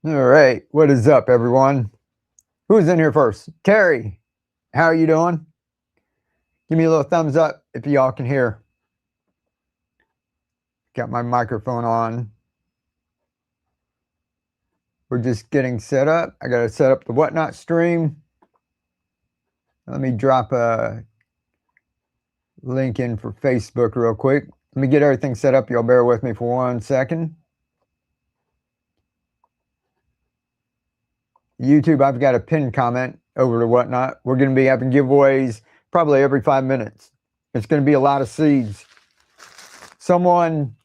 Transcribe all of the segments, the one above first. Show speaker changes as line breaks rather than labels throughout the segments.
All right, what is up, everyone? Who's in here first? Terry, how are you doing? Give me a little thumbs up if y'all can hear. Got my microphone on. We're just getting set up. I got to set up the Whatnot stream. Let me drop a link in for Facebook real quick. Let me get everything set up. Y'all bear with me for 1 second. YouTube, I've got a pinned comment over to Whatnot. We're going to be having giveaways probably every 5 minutes. It's going to be a lot of seeds. Someone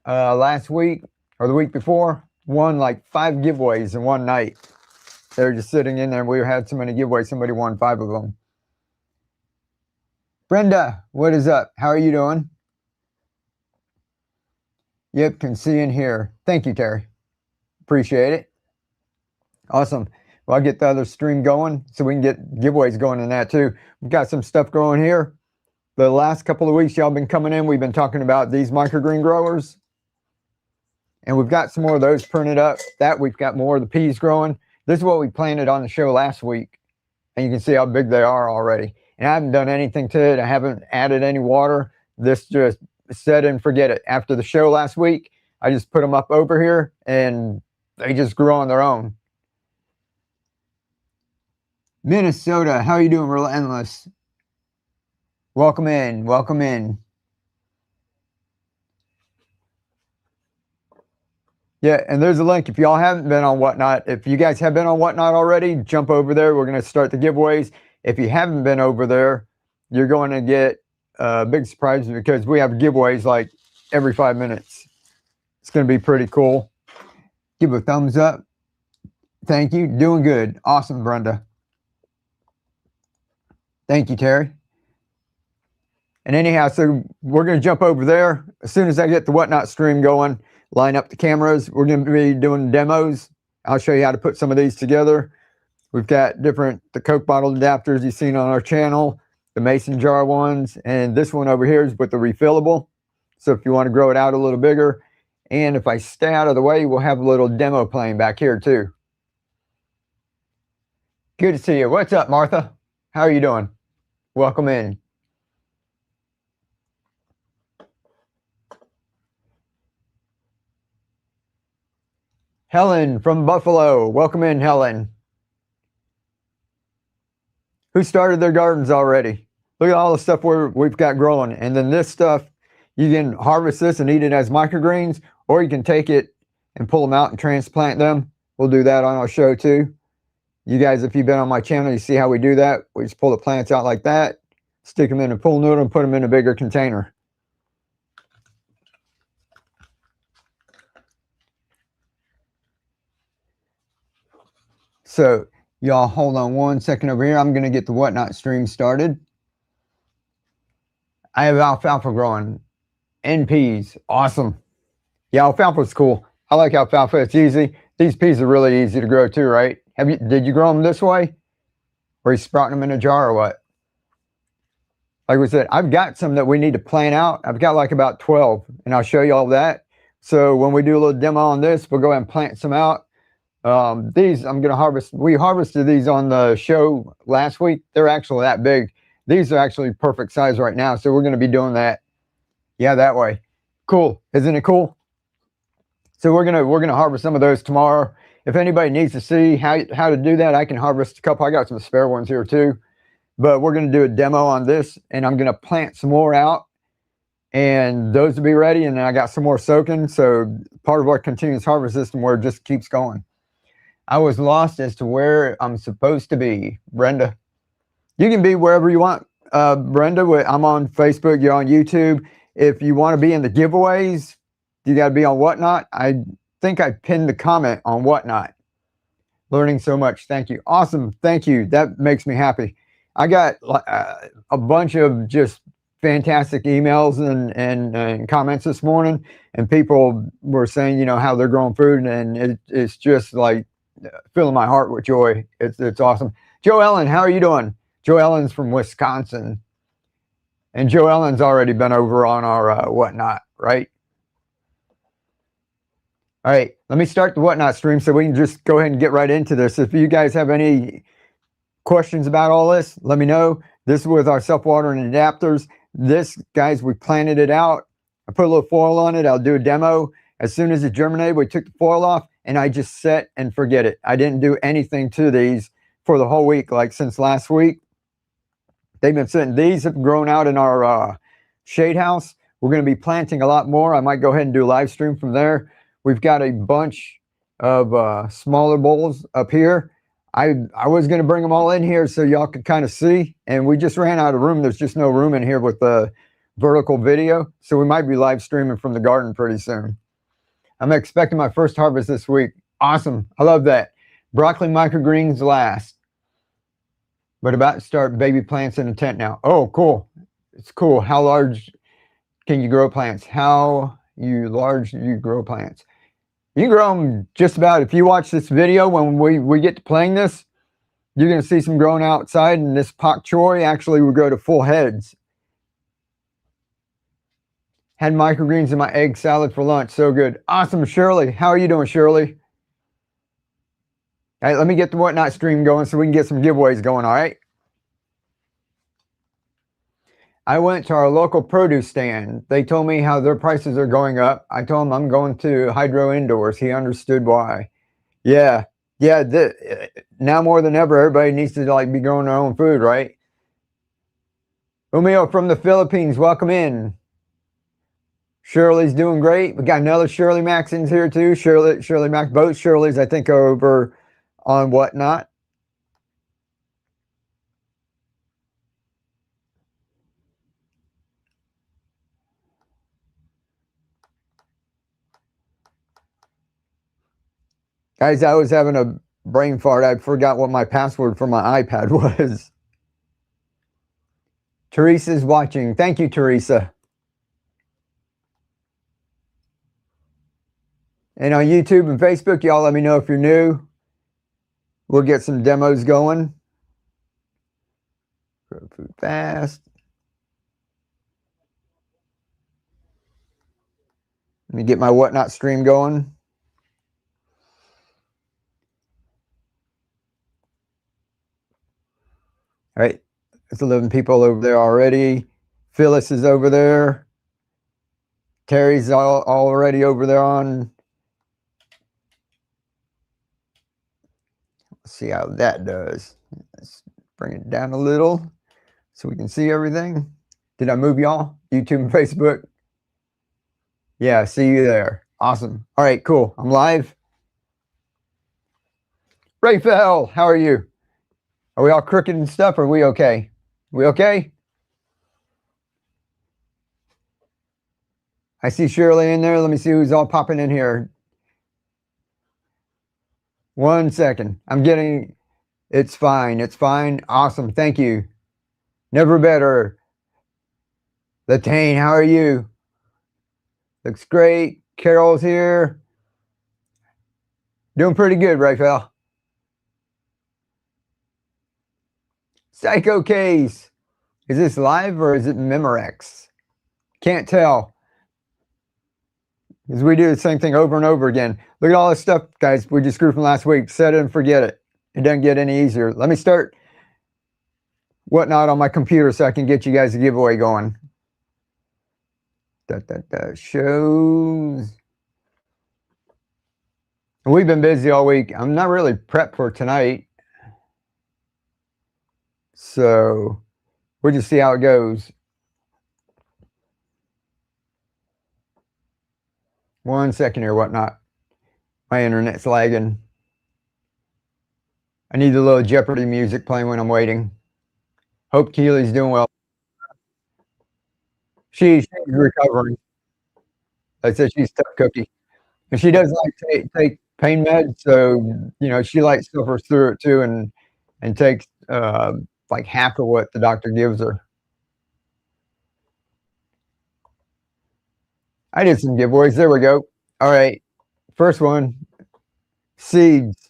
last week or the week before won like 5 giveaways in one night. They were just sitting in there. We had so many giveaways. Somebody won 5 of them. Brenda, what is up? How are you doing? Yep, can see and hear. Thank you, Terry. Appreciate it. Awesome. Well, I'll get the other stream going so we can get giveaways going in that too. We've got some stuff going here. The last couple of weeks y'all been coming in, we've been talking about these microgreen growers. And we've got some more of those printed up. That we've got more of the peas growing. This is what we planted on the show last week. And you can see how big they are already. And I haven't done anything to it. I haven't added any water. This just set and forget it. After the show last week, I just put them up over here and they just grew on their own. Minnesota, how are you doing, Relentless? Welcome in, welcome in. Yeah, and there's a link if y'all haven't been on Whatnot. If you guys have been on Whatnot already, jump over there. We're going to start the giveaways. If you haven't been over there, you're going to get a big surprise because we have giveaways like every 5 minutes. It's going to be pretty cool. Give a thumbs up. Thank you. Doing good. Awesome, Brenda. Thank you, Terry. And anyhow, so we're going to jump over there. As soon as I get the Whatnot stream going, line up the cameras. We're going to be doing demos. I'll show you how to put some of these together. We've got the Coke bottle adapters you've seen on our channel, the mason jar ones, and this one over here is with the refillable. So if you want to grow it out a little bigger, and if I stay out of the way, we'll have a little demo playing back here too. Good to see you. What's up, Martha? How are you doing? Welcome in. Helen from Buffalo. Welcome in, Helen. Who started their gardens already? Look at all the stuff we've got growing. And then this stuff, you can harvest this and eat it as microgreens, or you can take it and pull them out and transplant them. We'll do that on our show too. You guys, if you've been on my channel, you see how we do that. We just pull the plants out like that, stick them in a pool noodle, and put them in a bigger container. So y'all hold on 1 second over here. I'm going to get the Whatnot stream started. I have alfalfa growing and peas. Awesome. Yeah, alfalfa's cool. I like alfalfa. It's easy. These peas are really easy to grow too, right? Did you grow them this way? Or are you sprouting them in a jar or what? Like we said, I've got some that we need to plant out. I've got like about 12, and I'll show you all that. So when we do a little demo on this, we'll go ahead and plant some out. These I'm going to harvest. We harvested these on the show last week. They're actually that big. These are actually perfect size right now. So we're going to be doing that. Yeah, that way. Cool. Isn't it cool? So we're going to harvest some of those tomorrow. If anybody needs to see how to do that, I can harvest a couple. I got some spare ones here too. But we're going to do a demo on this, and I'm going to plant some more out. And those will be ready. And then I got some more soaking. So part of our continuous harvest system where it just keeps going. I was lost as to where I'm supposed to be. Brenda, you can be wherever you want. Brenda, I'm on Facebook. You're on YouTube. If you want to be in the giveaways, you got to be on Whatnot. I think I pinned the comment on Whatnot. Learning so much. Thank you. Awesome. Thank you. That makes me happy. I got a bunch of just fantastic emails and comments this morning, and people were saying, you know, how they're growing food, and it's just like filling my heart with joy. It's awesome. Joe Ellen, how are you doing? Joe Ellen's from Wisconsin, and Joe Ellen's already been over on our Whatnot, right? All right, let me start the Whatnot stream so we can just go ahead and get right into this. If you guys have any questions about all this, let me know. This is with our self-watering adapters. This, guys, we planted it out. I put a little foil on it. I'll do a demo. As soon as it germinated, we took the foil off, and I just set and forget it. I didn't do anything to these for the whole week, like since last week. They've been sitting. These have grown out in our shade house. We're going to be planting a lot more. I might go ahead and do a live stream from there. We've got a bunch of smaller bowls up here. I was going to bring them all in here so y'all could kind of see, and we just ran out of room. There's just no room in here with the vertical video, so we might be live streaming from the garden pretty soon. I'm expecting my first harvest this week. Awesome. I love that. Broccoli microgreens last, but about to start baby plants in a tent now. Oh, cool. It's cool. How large can you grow plants? How large do you grow plants? You can grow them just about. If you watch this video when we get to playing this, you're going to see some growing outside, and this pak choi actually will grow to full heads. Had microgreens in my egg salad for lunch. So good. Awesome, Shirley. How are you doing, Shirley? All right, let me get the Whatnot stream going so we can get some giveaways going, all right? I went to our local produce stand. They told me how their prices are going up. I told them I'm going to Hydro Indoors. He understood why. Yeah. Now more than ever, everybody needs to like be growing their own food, right? Umio from the Philippines, welcome in. Shirley's doing great. We got another Shirley Maxon's here too. Shirley Max, both Shirley's I think are over on Whatnot. Guys, I was having a brain fart. I forgot what my password for my iPad was. Teresa's watching. Thank you, Teresa. And on YouTube and Facebook, y'all let me know if you're new. We'll get some demos going. Grow food fast. Let me get my Whatnot stream going. All right, there's 11 people over there already. Phyllis is over there. Terry's already over there on. Let's see how that does. Let's bring it down a little so we can see everything. Did I move y'all? YouTube and Facebook? Yeah, see you there. Awesome. All right, cool. I'm live. Raphael, how are you? Are we all crooked and stuff? Or are we okay? We okay? I see Shirley in there. Let me see who's all popping in here. 1 second. I'm getting, it's fine. It's fine. Awesome. Thank you. Never better. Latane, how are you? Looks great. Carol's here. Doing pretty good, Raphael. Psycho Case. Is this live or is it Memorex? Can't tell. Because we do the same thing over and over again. Look at all this stuff, guys, we just grew from last week. Set it and forget it. It doesn't get any easier. Let me start Whatnot on my computer so I can get you guys a giveaway going. Shows. We've been busy all week. I'm not really prepped for tonight. So we'll just see how it goes. 1 second here, Whatnot. My internet's lagging. I need a little Jeopardy music playing when I'm waiting. Hope Keely's doing well. She's recovering. I said she's a tough cookie. And she does like take pain meds, so you know she like suffers through it too, and takes like half of what the doctor gives her. I did some giveaways. There we go. All right, first one, seeds.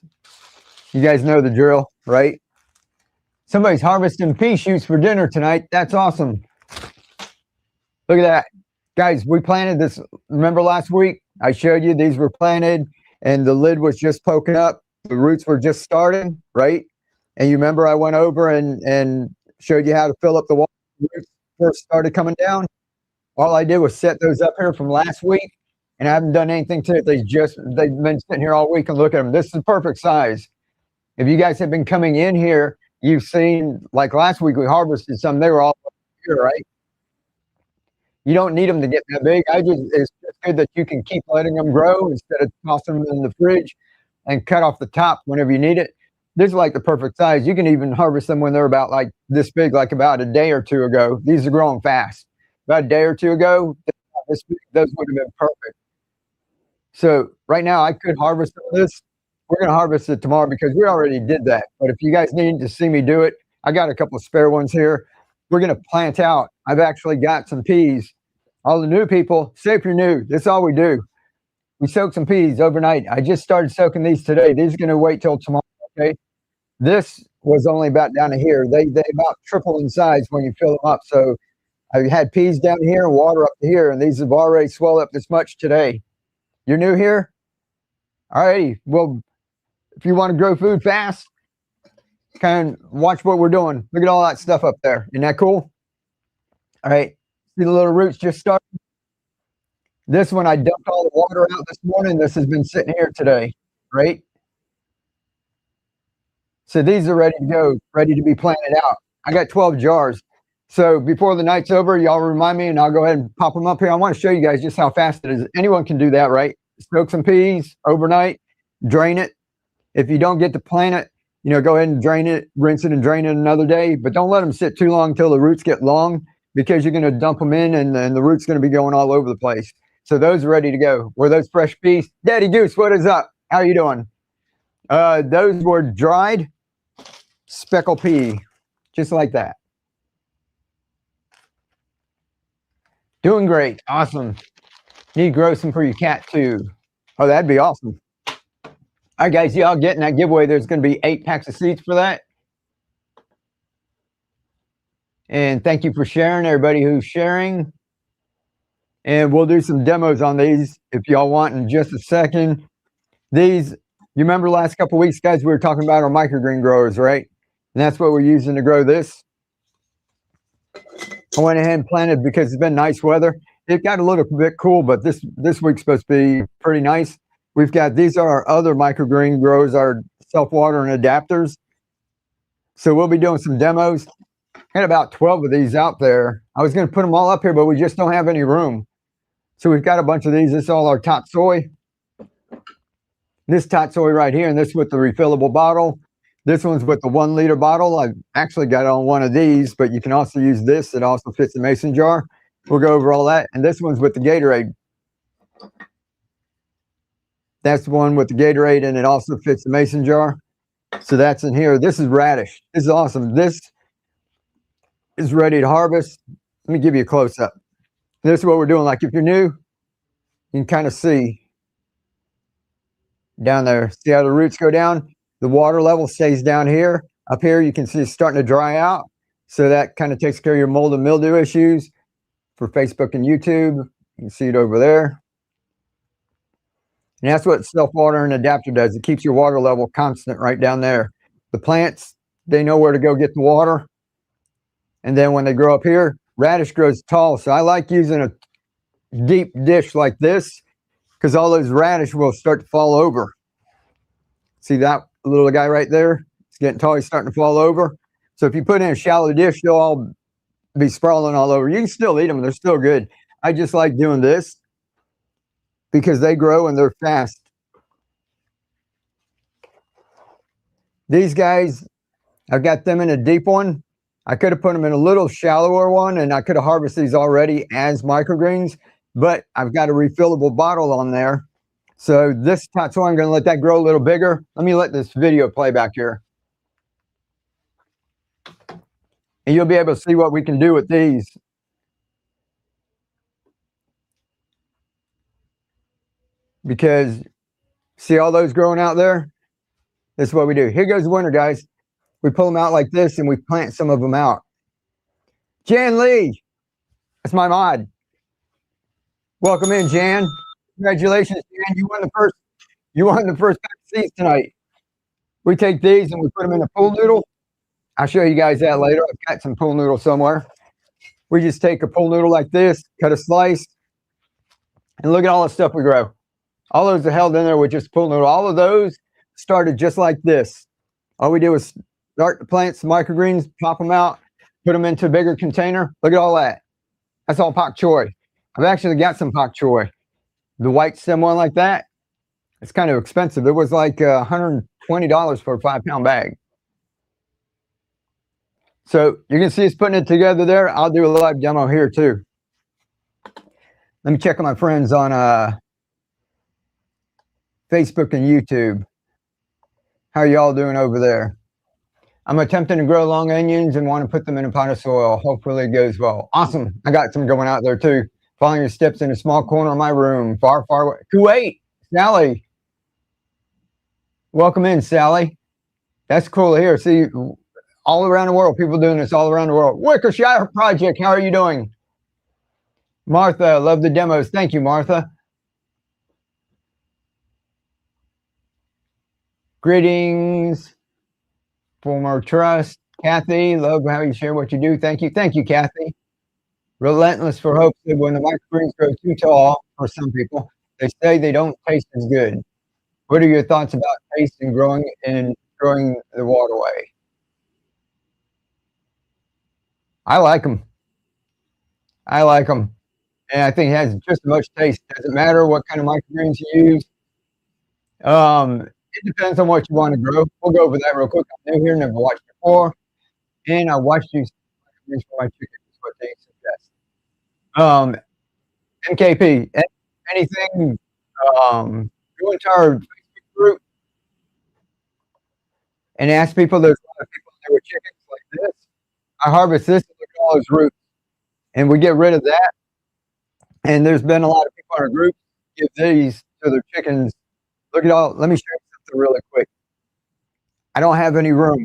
You guys know the drill, right? Somebody's harvesting pea shoots for dinner tonight. That's awesome. Look at that. Guys, we planted this, remember last week? I showed you these were planted and the lid was just poking up. The roots were just starting, right? And you remember I went over and showed you how to fill up the water when the roots first started coming down. All I did was set those up here from last week, and I haven't done anything to it. They've been sitting here all week and look at them. This is the perfect size. If you guys have been coming in here, you've seen, like last week we harvested some, they were all here, right? You don't need them to get that big. It's just good that you can keep letting them grow instead of tossing them in the fridge and cut off the top whenever you need it. This is like the perfect size. You can even harvest them when they're about like this big, like about a day or two ago. These are growing fast. About a day or two ago, those would have been perfect. So right now I could harvest some of this. We're going to harvest it tomorrow because we already did that. But if you guys need to see me do it, I got a couple of spare ones here. We're going to plant out. I've actually got some peas. All the new people, say if you're new, that's all we do. We soak some peas overnight. I just started soaking these today. These are going to wait till tomorrow, okay? This was only about down to here. They about triple in size when you fill them up. So I had peas down here and water up to here, and these have already swelled up this much today. You're new here? All righty. Well, if you want to grow food fast, kind of watch what we're doing. Look at all that stuff up there. Isn't that cool? All right. See the little roots just starting? This one, I dumped all the water out this morning. This has been sitting here today, right? So these are ready to go, ready to be planted out. I got 12 jars. So before the night's over, y'all remind me and I'll go ahead and pop them up here. I want to show you guys just how fast it is. Anyone can do that, right? Soak some peas overnight, drain it. If you don't get to plant it, go ahead and drain it, rinse it and drain it another day, but don't let them sit too long until the roots get long because you're going to dump them in and the roots going to be going all over the place. So those are ready to go. Were those fresh peas? Daddy Goose, what is up? How you doing? Those were dried speckled pea, just like that. Doing great. Awesome. Need to grow some for your cat too. Oh, that'd be awesome. All right, guys, y'all getting that giveaway. There's going to be 8 packs of seeds for that. And thank you for sharing, everybody who's sharing. And we'll do some demos on these if y'all want in just a second. These, you remember last couple of weeks, guys, we were talking about our microgreen growers, right? And that's what we're using to grow this. I went ahead and planted because it's been nice weather. It got a little bit cool, but this week's supposed to be pretty nice. We've got, these are our other microgreen growers, our self-watering adapters. So we'll be doing some demos. I got about 12 of these out there. I was going to put them all up here, but we just don't have any room. So we've got a bunch of these. This is all our tot soy. This tot soy right here, and this with the refillable bottle. This one's with the 1 liter bottle. I've actually got it on one of these, but you can also use this. It also fits the mason jar. We'll go over all that. And this one's with the Gatorade. That's the one with the Gatorade, and it also fits the mason jar. So that's in here. This is radish. This is awesome. This is ready to harvest. Let me give you a close-up. This is what we're doing. Like if you're new, you can kind of see down there. See how the roots go down? The water level stays down here. Up here, you can see it's starting to dry out. So that kind of takes care of your mold and mildew issues for Facebook and YouTube. You can see it over there. And that's what self-watering adapter does. It keeps your water level constant right down there. The plants, they know where to go get the water. And then when they grow up here, radish grows tall. So I like using a deep dish like this because all those radish will start to fall over. See that little guy right there? It's getting tall. He's starting to fall over. So if you put in a shallow dish, they'll all be sprawling all over. You can still eat them. They're still good. I just like doing this because they grow and they're fast. These guys, I've got them in a deep one. I could have put them in a little shallower one, and I could have harvested these already as microgreens, but I've got a refillable bottle on there. So this tot soy, I'm going to let that grow a little bigger. Let me let this video play back here. And you'll be able to see what we can do with these. Because see all those growing out there? This is what we do. Here goes the winter, guys. We pull them out like this and we plant some of them out. Jan Lee, that's my mod. Welcome in, Jan. Congratulations, Dan. You won the first pack of seeds tonight. We take these and we put them in a pool noodle. I'll show you guys that later. I've got some pool noodle somewhere. We just take a pool noodle like this, cut a slice, and look at all the stuff we grow. All those are held in there with just pool noodle. All of those started just like this. All we did was start to plant some microgreens, pop them out, put them into a bigger container. Look at all that. That's all pak choi. I've actually got some pak choi. The white stem one like that, it's kind of expensive. It was like $120 for a 5-pound bag. So you can see us putting it together there. I'll do a live demo here too. Let me check on my friends on Facebook and YouTube. How are y'all doing over there? I'm attempting to grow long onions and want to put them in a pot of soil. Hopefully it goes well. Awesome. I got some going out there too. Following your steps in a small corner of my room, far, far away. Kuwait, Sally. Welcome in, Sally. That's cool to hear. See, all around the world, people doing this all around the world. Wickershire Project, how are you doing? Martha, love the demos. Thank you, Martha. Greetings, former trust. Kathy, love how you share what you do. Thank you. Thank you, Kathy. Relentless for hope. When the microgreens grow too tall for some people, they say they don't taste as good. What are your thoughts about taste and growing the waterway? I like them. I like them. And I think it has just as much taste. Doesn't matter what kind of microgreens you use. It depends on what you want to grow. We'll go over that real quick. I'm new here, never watched before. And I watched you microgreens for my chickens, what they suggest. MKP, anything, go into our Facebook group and ask people. There's a lot of people there with chickens like this. I harvest this and look at all those roots. And we get rid of that. And there's been a lot of people in our group give these to their chickens. Look at all, let me show you something really quick. I don't have any room.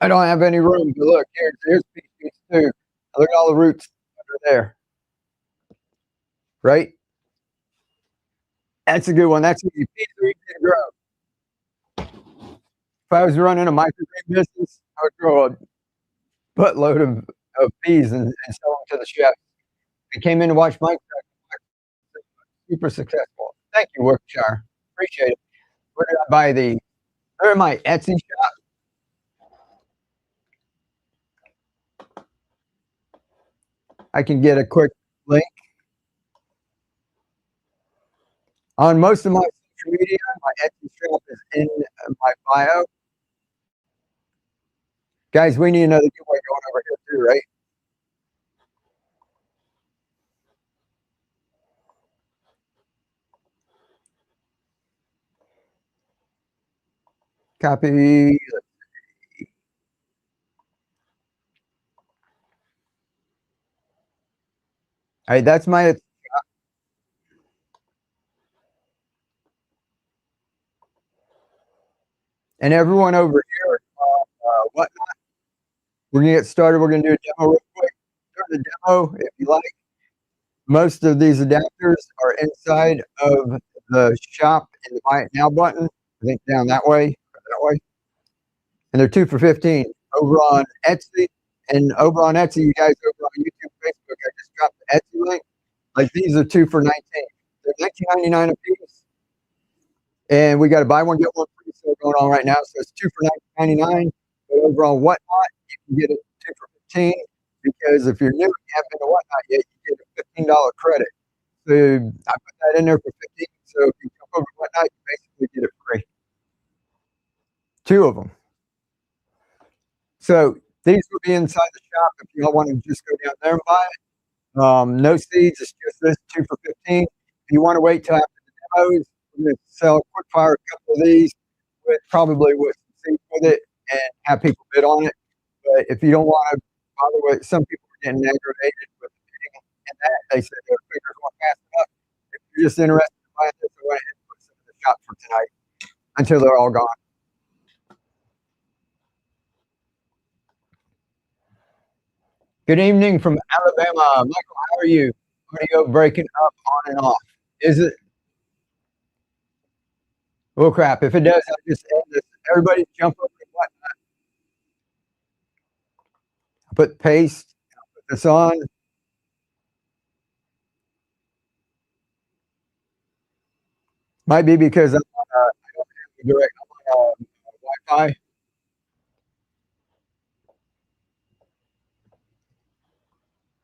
I don't have any room. But look, here's piece 2. Look at all the roots under there. Right? That's a good one. That's easy. Piece 3 to grow. If I was running a microgreen business, I would grow a buttload of peas and sell them to the chefs. I came in to watch Mike. Super successful. Thank you, Workshire. Appreciate it. Where did I buy these? They're in my Etsy shop. I can get a quick link. On most of my social media, my Etsy shop is in my bio. Guys, we need another giveaway going over here too, right? Copy. All right, that's my. And everyone over here, whatnot. We're gonna get started. We're gonna do a demo real quick. Start the demo if you like. Most of these adapters are inside of the shop in the Buy It Now button. I think down that way. And they're 2 for $15 over on Etsy. And over on Etsy, you guys over on YouTube, Facebook, I just dropped the Etsy link. Like these are 2 for $19. They're $19.99 a piece. And we got a buy one, get one free sale going on right now. So it's 2 for $19.99. But over on Whatnot, you can get it 2 for $15. Because if you're new and you haven't been to Whatnot yet, you get a $15 credit. So I put that in there for $15. So if you come over to Whatnot, you basically get it free. 2 of them. So these will be inside the shop if y'all want to just go down there and buy it. No seeds, it's just this 2 for $15. If you want to wait till after the demos, we're going to sell quick fire a couple of these with probably with some seeds with it and have people bid on it. But if you don't want to bother with, some people are getting aggravated with the bidding and that. They said their fingers weren't fast enough. If you're just interested in buying this, I want to put some in the shop for tonight until they're all gone. Good evening from Alabama. Michael, how are you? Audio breaking up on and off. Is it? Oh, crap. If it does, I'll just end this. Everybody jump up and whatnot. I'll put paste. I'll put this on. Might be because I'm on, I don't have direct I'm on Wi-Fi.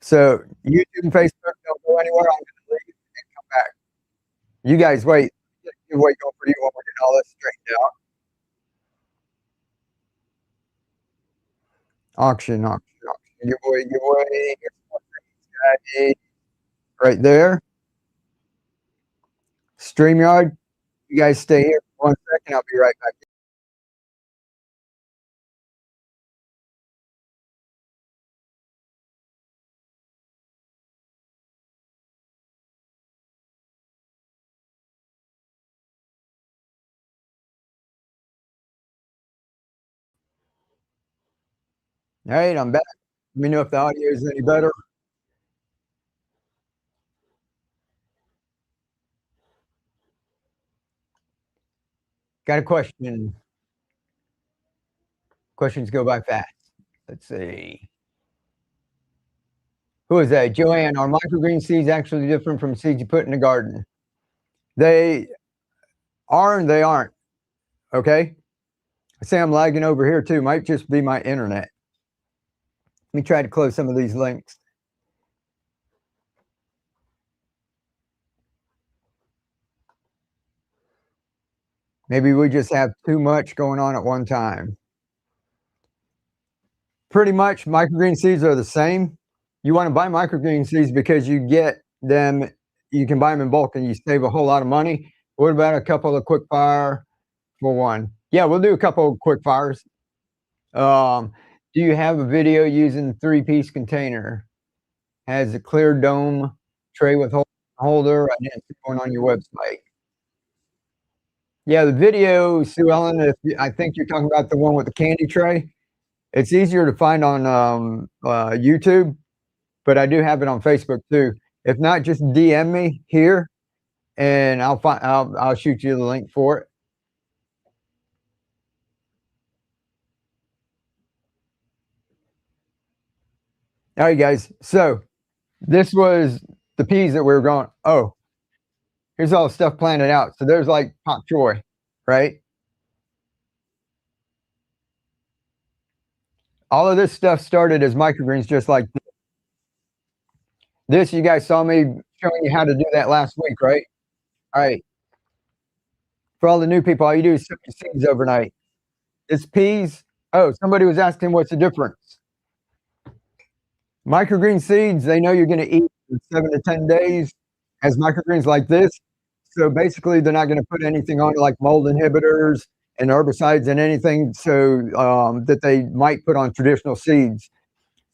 So YouTube and Facebook don't go anywhere. I'm going to leave and come back. You guys wait. You wait on for you while we're getting all this straightened out. Auction, auction, auction. Giveaway. Right there. StreamYard. You guys stay here for 1 second. I'll be right back. All right, I'm back. Let me know if the audio is any better. Got a question. Questions go by fast. Let's see. Who is that? Joanne, are microgreen seeds actually different from seeds you put in the garden? They are and they aren't. Okay. I say I'm lagging over here too. Might just be my internet. Let me try to close some of these links. Maybe we just have too much going on at one time. Pretty much microgreen seeds are the same. You want to buy microgreen seeds because you get them, you can buy them in bulk and you save a whole lot of money. What about a couple of quick fire for one? Yeah, we'll do a couple of quick fires. Do you have a video using 3-piece container? Has a clear dome tray with holder. I didn't see one on your website. Yeah, the video, Sue Ellen, I think you're talking about the one with the candy tray. It's easier to find on YouTube, but I do have it on Facebook too. If not, just DM me here, and I'll shoot you the link for it. All right, guys. So this was the peas that we were growing. Oh, here's all the stuff planted out. So there's like pak choy, right? All of this stuff started as microgreens, just like this. You guys saw me showing you how to do that last week, right? All right. For all the new people, all you do is soak your seeds overnight. It's peas. Oh, somebody was asking what's the difference. Microgreen seeds, they know you're going to eat in 7 to 10 days as microgreens like this. So basically, they're not going to put anything on like mold inhibitors and herbicides and anything so that they might put on traditional seeds.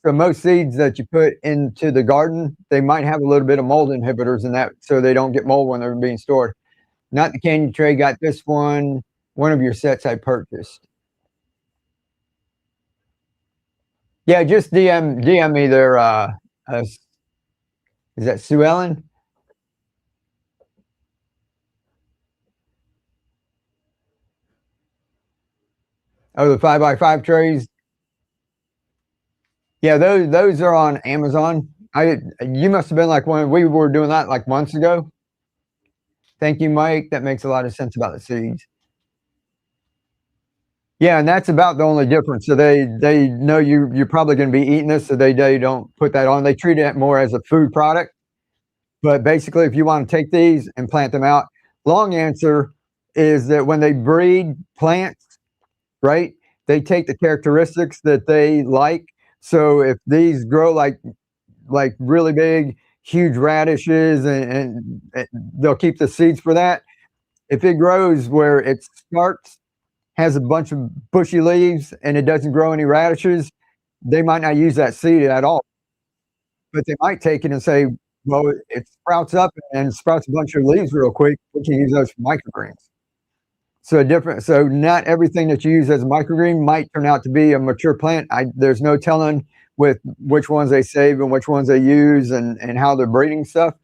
So most seeds that you put into the garden, they might have a little bit of mold inhibitors in that so they don't get mold when they're being stored. Not the candy tray, got this one of your sets I purchased. Yeah, just DM me there. Is that Sue Ellen? Oh, the 5x5 trays. Yeah, those are on Amazon. You must have been like when we were doing that like months ago. Thank you, Mike. That makes a lot of sense about the seeds. Yeah, and that's about the only difference. So they know you're probably going to be eating this, so they don't put that on. They treat it more as a food product. But basically, if you want to take these and plant them out, long answer is that when they breed plants, right, they take the characteristics that they like. So if these grow like really big, huge radishes, and they'll keep the seeds for that. If it grows where it starts, has a bunch of bushy leaves, and it doesn't grow any radishes, they might not use that seed at all. But they might take it and say, well, it sprouts up and sprouts a bunch of leaves real quick. We can use those for microgreens. So not everything that you use as a microgreen might turn out to be a mature plant. There's no telling with which ones they save and which ones they use and how they're breeding stuff.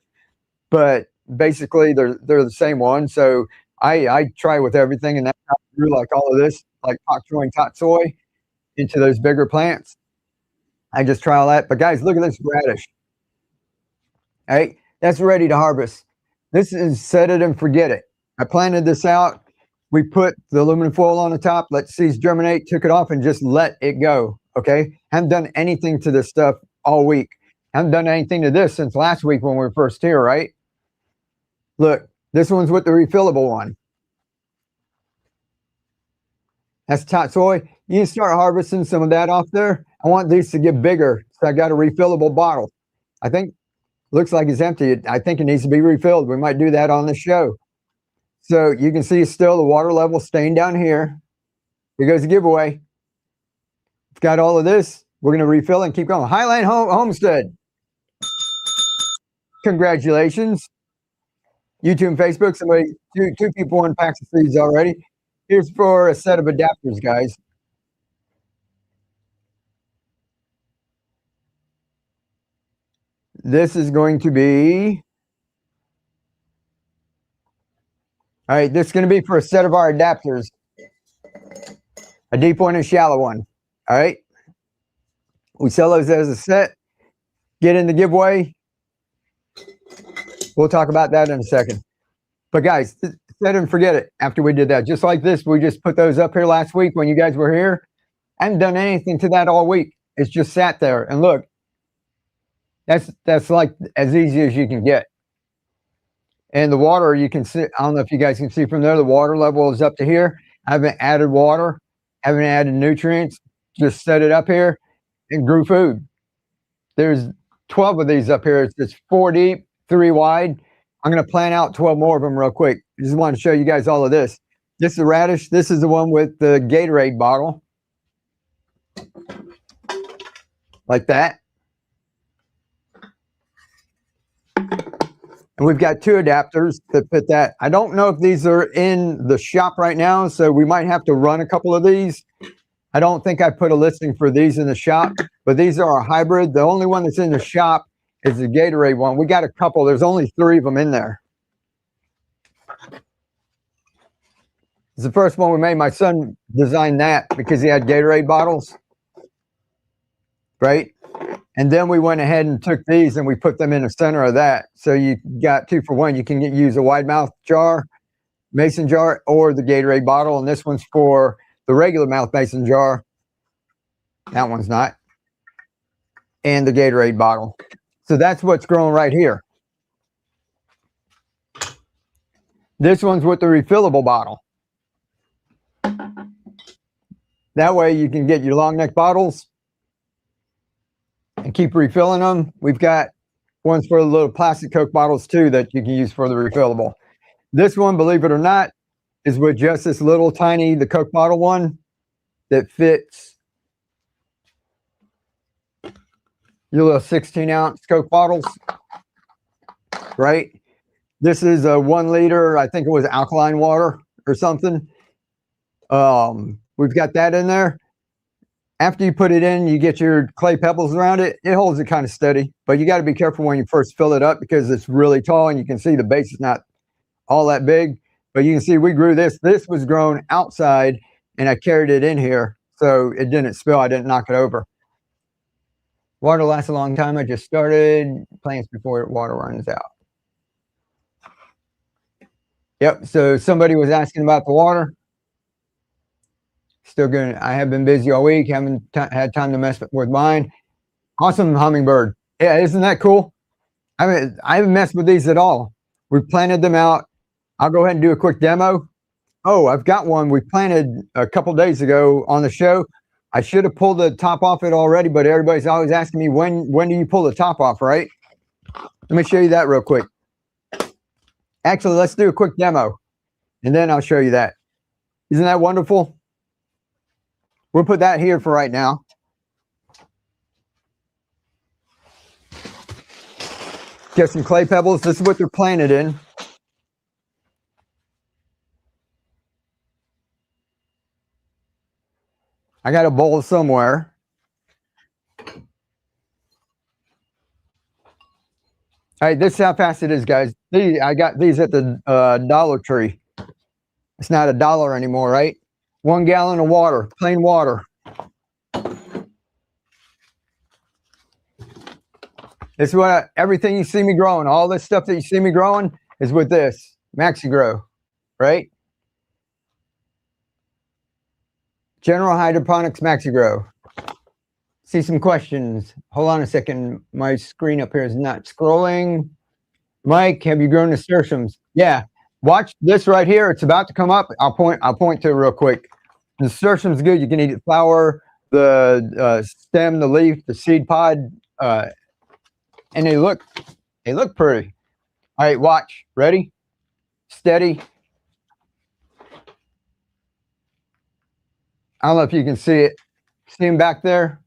But basically, they're the same one. So I try with everything, and that's how I grew like all of this, like pak choi and tatsoi into those bigger plants. I just try all that. But guys, look at this radish. All right, that's ready to harvest. This is set it and forget it. I planted this out. We put the aluminum foil on the top, let seeds germinate, took it off, and just let it go. Okay, haven't done anything to this stuff all week. Haven't done anything to this since last week when we were first here, right? Look, this one's with the refillable one. That's tatsoi. You can start harvesting some of that off there. I want these to get bigger, so I got a refillable bottle. I think looks like it's empty. I think it needs to be refilled. We might do that on the show. So you can see still the water level staying down here. Here goes the giveaway. We've got all of this. We're going to refill and keep going. Highland Homestead. Congratulations. YouTube and Facebook. Somebody, two people won packs of seeds already. Here's for a set of adapters, guys. This is going to be, all right, this is going to be for a set of our adapters. A deep one and a shallow one. All right. We sell those as a set. Get in the giveaway. We'll talk about that in a second. But guys, set and forget it after we did that. Just like this, we just put those up here last week when you guys were here. I haven't done anything to that all week. It's just sat there. And look, that's like as easy as you can get. And the water, you can see, I don't know if you guys can see from there, the water level is up to here. I haven't added water, haven't added nutrients, just set it up here and grew food. There's 12 of these up here. It's just 4 deep, 3 wide. I'm going to plan out 12 more of them real quick. I just want to show you guys all of this. This is the radish. This is the one with the Gatorade bottle. Like that. And we've got 2 adapters that fit that. I don't know if these are in the shop right now, so we might have to run a couple of these. I don't think I put a listing for these in the shop, but these are a hybrid. The only one that's in the shop is the Gatorade one. We got a couple. There's only 3 of them in there. It's the first one we made. My son designed that because he had Gatorade bottles, right? And then we went ahead and took these and we put them in the center of that. So you got 2 for 1. You can use a wide mouth jar, mason jar, or the Gatorade bottle. And this one's for the regular mouth mason jar. That one's not. And the Gatorade bottle. So that's what's growing right here. This one's with the refillable bottle. That way you can get your long neck bottles and keep refilling them. We've got ones for the little plastic Coke bottles too that you can use for the refillable. This one, believe it or not, is with just this little tiny, the Coke bottle one that fits your little 16-ounce Coke bottles, right? This is a 1 liter, I think it was alkaline water or something. We've got that in there. After you put it in, you get your clay pebbles around it. It holds it kind of steady, but you got to be careful when you first fill it up because it's really tall and you can see the base is not all that big. But you can see we grew this. This was grown outside and I carried it in here so it didn't spill. I didn't knock it over. Water lasts a long time. I just started plants before water runs out. Yep, so somebody was asking about the water. Still good. I have been busy all week. Haven't had time to mess with mine. Awesome hummingbird. Yeah, isn't that cool? I haven't messed with these at all. We planted them out. I'll go ahead and do a quick demo. Oh, I've got one we planted a couple days ago on the show. I should have pulled the top off it already, but everybody's always asking me when do you pull the top off, right? Let me show you that real quick. Actually, let's do a quick demo, and then I'll show you that. Isn't that wonderful? We'll put that here for right now. Get some clay pebbles. This is what they're planted in. I got a bowl somewhere. All right, this is how fast it is, guys. I got these at the Dollar Tree. It's not $1 anymore, right? 1 gallon of water, plain water. This is what everything you see me growing, all this stuff that you see me growing is with this MaxiGrow, right? General Hydroponics MaxiGrow. See some questions. Hold on a second. My screen up here is not scrolling. Mike, have you grown nasturtiums? Yeah. Watch this right here. It's about to come up. I'll point to it real quick. Nasturtium's good. You can eat the flower, the stem, the leaf, the seed pod, and they look pretty. All right, watch. Ready? Steady. I don't know if you can see it. See them back there?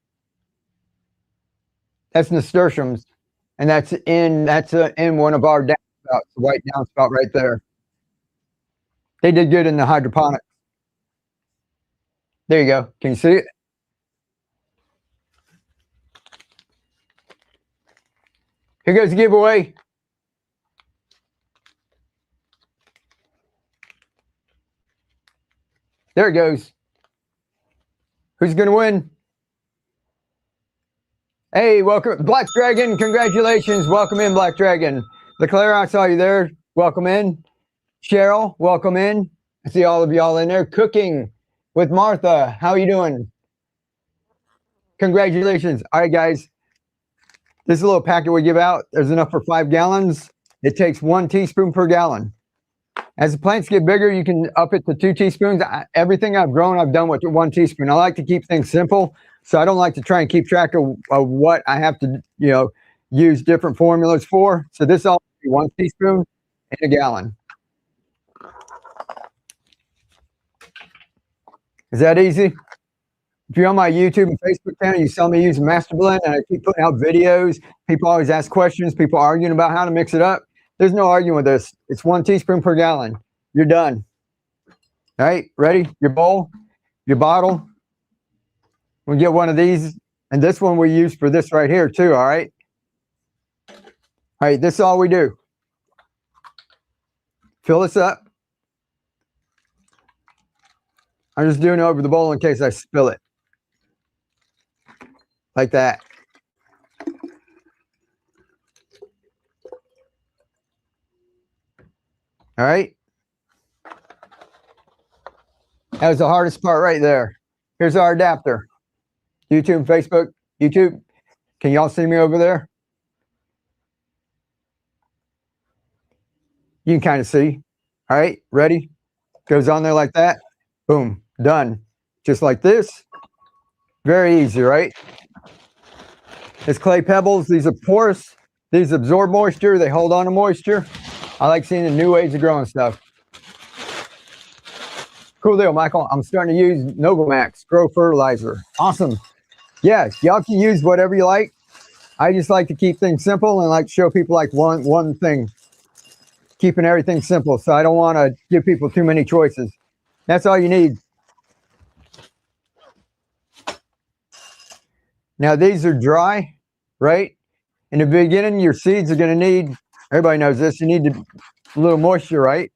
That's nasturtiums, and that's in one of our downspouts, the white downspout right there. They did good in the hydroponic. There you go. Can you see it? Here goes the giveaway. There it goes. Who's going to win? Hey, welcome, Black Dragon. Congratulations. Welcome in, Black Dragon. LeClaire, I saw you there. Welcome in. Cheryl, welcome in. I see all of y'all in there. Cooking with Martha. How are you doing? Congratulations. All right, guys. This little packet we give out, there's enough for 5 gallons. It takes 1 teaspoon per gallon. As the plants get bigger, you can up it to 2 teaspoons. Everything I've grown, I've done with 1 teaspoon. I like to keep things simple, so I don't like to try and keep track of what I have to, use different formulas for. So this all 1 teaspoon in a gallon. Is that easy? If you're on my YouTube and Facebook channel, you saw me use Master Blend, and I keep putting out videos. People always ask questions. People arguing about how to mix it up. There's no arguing with this. It's 1 teaspoon per gallon. You're done. All right, ready? Your bowl, your bottle. We'll get one of these, and this one we use for this right here too, all right? All right, this is all we do. Fill this up. I'm just doing it over the bowl in case I spill it. Like that. All right. That was the hardest part right there. Here's our adapter. YouTube, Facebook, YouTube. Can y'all see me over there? You can kind of see. All right, ready? Goes on there like that. Boom, done. Just like this. Very easy, right? It's clay pebbles. These are porous. These absorb moisture. They hold on to moisture. I like seeing the new ways of growing stuff. Cool deal, Michael. I'm starting to use Novamax Grow Fertilizer. Awesome. Yeah, y'all can use whatever you like. I just like to keep things simple and like to show people like one thing. Keeping everything simple. So I don't want to give people too many choices. That's all you need. Now these are dry, right? In the beginning, your seeds are going to need, everybody knows this, you need a little moisture, right?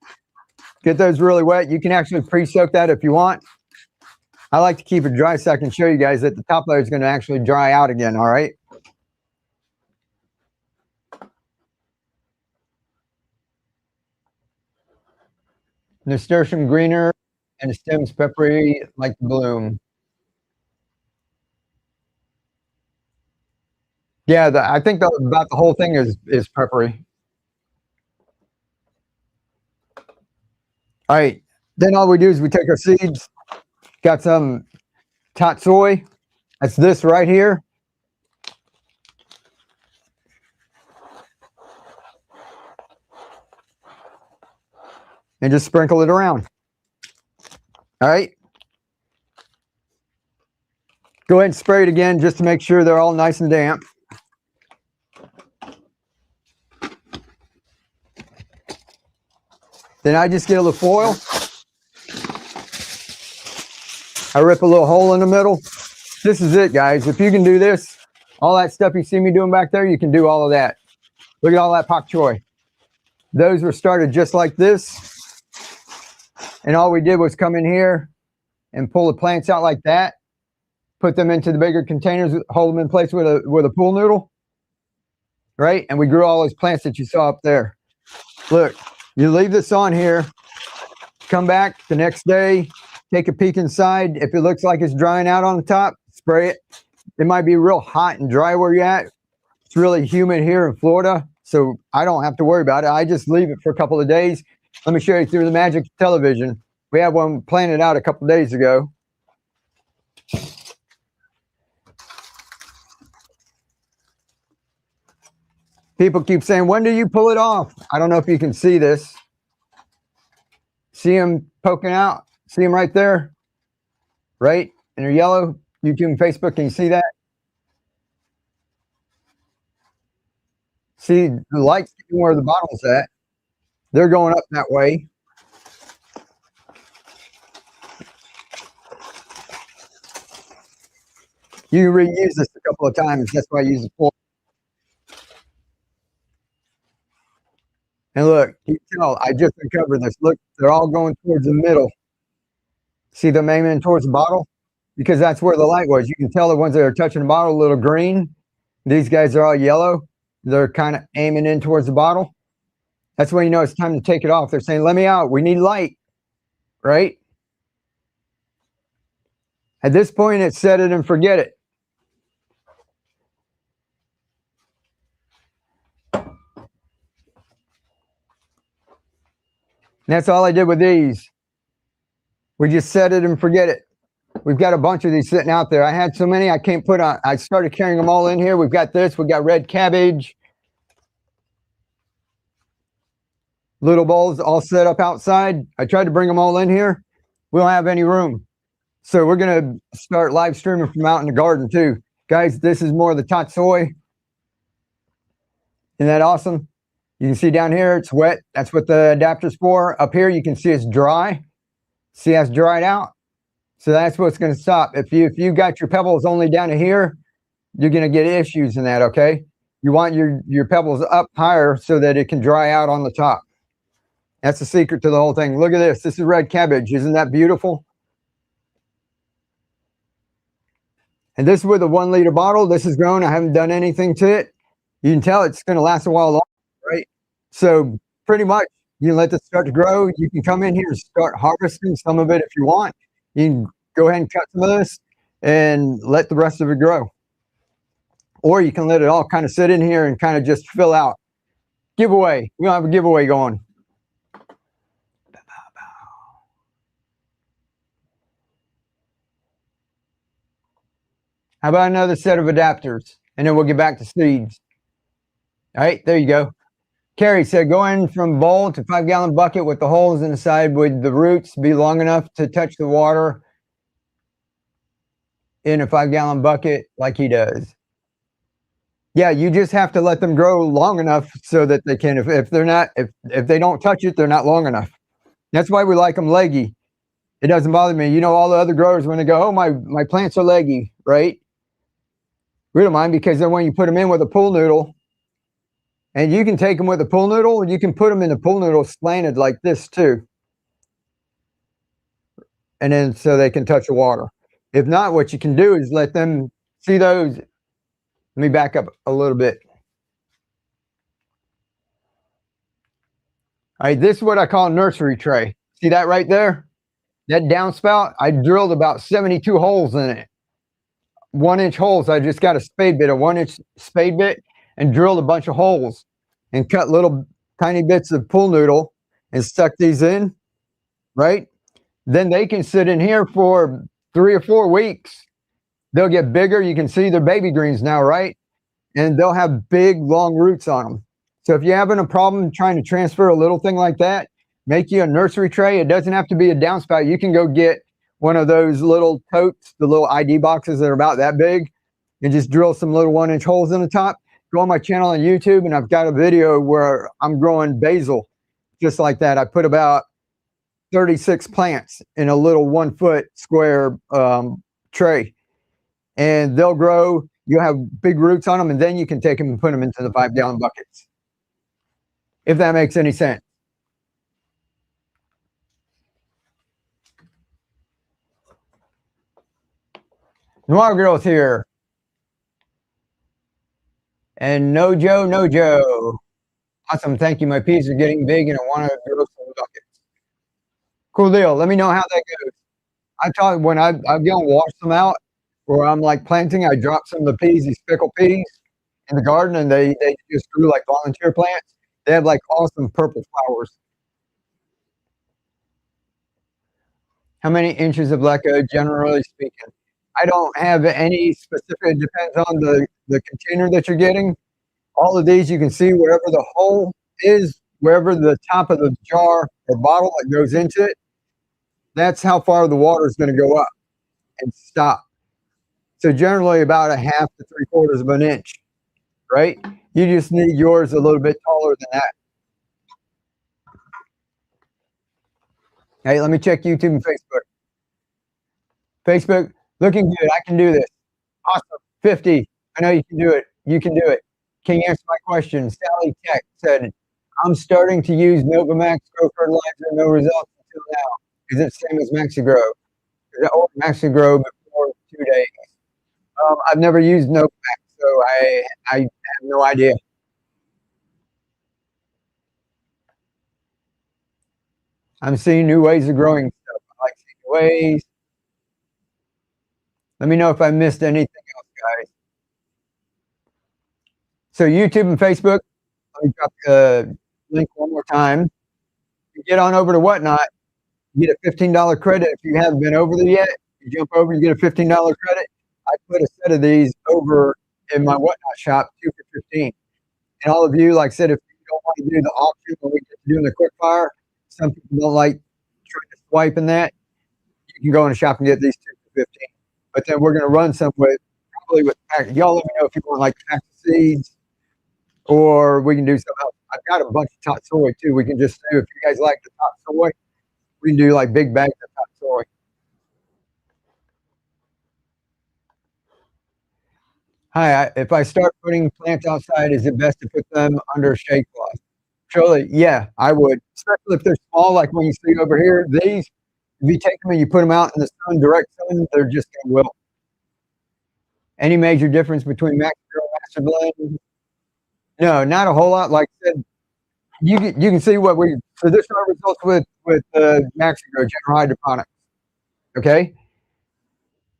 Get those really wet. You can actually pre-soak that if you want. I like to keep it dry so I can show you guys that the top layer is going to actually dry out again, all right? Nasturtium greener and the stems peppery like the bloom. Yeah, I think about the whole thing is peppery. All right, then all we do is we take our seeds, got some tatsoi, that's this right here. And just sprinkle it around. All right. Go ahead and spray it again just to make sure they're all nice and damp. Then I just get a little foil. I rip a little hole in the middle. This is it, guys. If you can do this, all that stuff you see me doing back there, you can do all of that. Look at all that pak choi. Those were started just like this. And all we did was come in here and pull the plants out like that, put them into the bigger containers, hold them in place with a pool noodle, right? And we grew all those plants that you saw up there. Look, you leave this on here, come back the next day, take a peek inside. If it looks like it's drying out on the top, spray it. It might be real hot and dry where you're at. It's really humid here in Florida, so I don't have to worry about it. I just leave it for a couple of days. Let me show you through the magic of television. We had one planted out a couple of days ago. People keep saying, when do you pull it off? I don't know if you can see this. See them poking out? See them right there? Right? And they're yellow. YouTube and Facebook, can you see that? See the lights where the bottom's at. They're going up that way. You can reuse this a couple of times. That's why I use the full. And look, you can tell I just uncovered this. Look, they're all going towards the middle. See them aiming towards the bottle? Because that's where the light was. You can tell the ones that are touching the bottle a little green. These guys are all yellow. They're kind of aiming in towards the bottle. That's when you know it's time to take it off. They're saying, let me out. We need light, right? At this point, it's set it and forget it. And that's all I did with these. We just set it and forget it. We've got a bunch of these sitting out there. I had so many I can't put on. I started carrying them all in here. We've got this. We've got red cabbage. Little bowls all set up outside. I tried to bring them all in here. We don't have any room. So we're going to start live streaming from out in the garden too. Guys, this is more of the tatsoi. Isn't that awesome? You can see down here, it's wet. That's what the adapter's for. Up here, you can see it's dry. See how it's dried out? So that's what's going to stop. If you got your pebbles only down to here, you're going to get issues in that, okay? You want your pebbles up higher so that it can dry out on the top. That's the secret to the whole thing. Look at this. This is red cabbage. Isn't that beautiful? And this is with a 1 liter bottle. This is grown. I haven't done anything to it. You can tell it's going to last a while longer, right? So pretty much you can let this start to grow. You can come in here and start harvesting some of it if you want. You can go ahead and cut some of this and let the rest of it grow. Or you can let it all kind of sit in here and kind of just fill out. Giveaway. We don't have a giveaway going. How about another set of adapters? And then we'll get back to seeds. All right, there you go. Carrie said, go in from bowl to 5 gallon bucket with the holes in the side. Would the roots be long enough to touch the water in a 5 gallon bucket like he does? Yeah, you just have to let them grow long enough so that they can. If they're not, if they don't touch it, they're not long enough. That's why we like them leggy. It doesn't bother me. You know, all the other growers, when they go, oh, my plants are leggy, right? We don't mind, because then when you put them in with a pool noodle, and you can take them with a pool noodle, and you can put them in the pool noodle slanted like this too. And then so they can touch the water. If not, what you can do is let them see those. Let me back up a little bit. All right, this is what I call a nursery tray. See that right there? That downspout, I drilled about 72 holes in it. 1 inch holes. I just got a spade bit, a 1 inch spade bit, and drilled a bunch of holes and cut little tiny bits of pool noodle and stuck these in, right? Then they can sit in here for 3 or 4 weeks. They'll get bigger. You can see they're baby greens now, right? And they'll have big, long roots on them. So if you're having a problem trying to transfer a little thing like that, make you a nursery tray. It doesn't have to be a downspout. You can go get one of those little totes, the little ID boxes that are about that big, and just drill some little 1 inch holes in the top. Go on my channel on YouTube, and I've got a video where I'm growing basil just like that. I put about 36 plants in a little 1 foot square tray, and they'll grow. You'll have big roots on them, and then you can take them and put them into the 5 gallon buckets. if that makes any sense. Noir Girl's here. And no Joe, no Joe. Awesome. Thank you. My peas are getting big and I want to grow some buckets. Cool deal. Let me know how that goes. I thought when I'm going to wash them out where I'm like planting, I drop some of the peas, these pickled peas in the garden, and they just grew like volunteer plants. They have like awesome purple flowers. How many inches of Leca, generally speaking? I don't have any specific. It depends on the container that you're getting. All of these, you can see wherever the hole is, wherever the top of the jar or bottle that goes into it, that's how far the water is going to go up and stop. So generally about 1/2 to 3/4 of an inch, right? You just need yours a little bit taller than that. Hey, let me check YouTube and Facebook. Facebook, looking good. I can do this. Awesome. 50. I know you can do it. You can do it. Can you answer my question? Sally Tech said, I'm starting to use Novamax Grow Fertilizer, no results until now. Is it the same as MaxiGrow? Is it old MaxiGrow before 2 days? I've never used Novamax, so I have no idea. I'm seeing new ways of growing stuff. I like seeing ways. Let me know if I missed anything else, guys. So YouTube and Facebook, let me drop the link one more time. You get on over to Whatnot, you get a $15 credit. If you haven't been over there yet, you jump over, you get a $15 credit. I put a set of these over in my Whatnot shop, 2 for $15. And all of you, like I said, if you don't want to do the auction when we get to doing the quick fire, some people don't like trying to swipe in that. You can go in the shop and get these 2 for $15. But then we're going to run some with, probably with, y'all let me know if you want like packs of seeds, or we can do something else. I've got a bunch of top soy too. We can just do, if you guys like the top soy, we can do like big bags of top soy. Hi, if I start putting plants outside, is it best to put them under shade cloth? Surely, yeah, I would. Especially if they're small, like when you see over here, these, if you take them and you put them out in the sun, direct sun, they're just going to wilt. Any major difference between Max Grow and Master Blend? No, not a whole lot. Like I said, you can see what we, so this is our results with Max Grow General Hydroponics. Okay?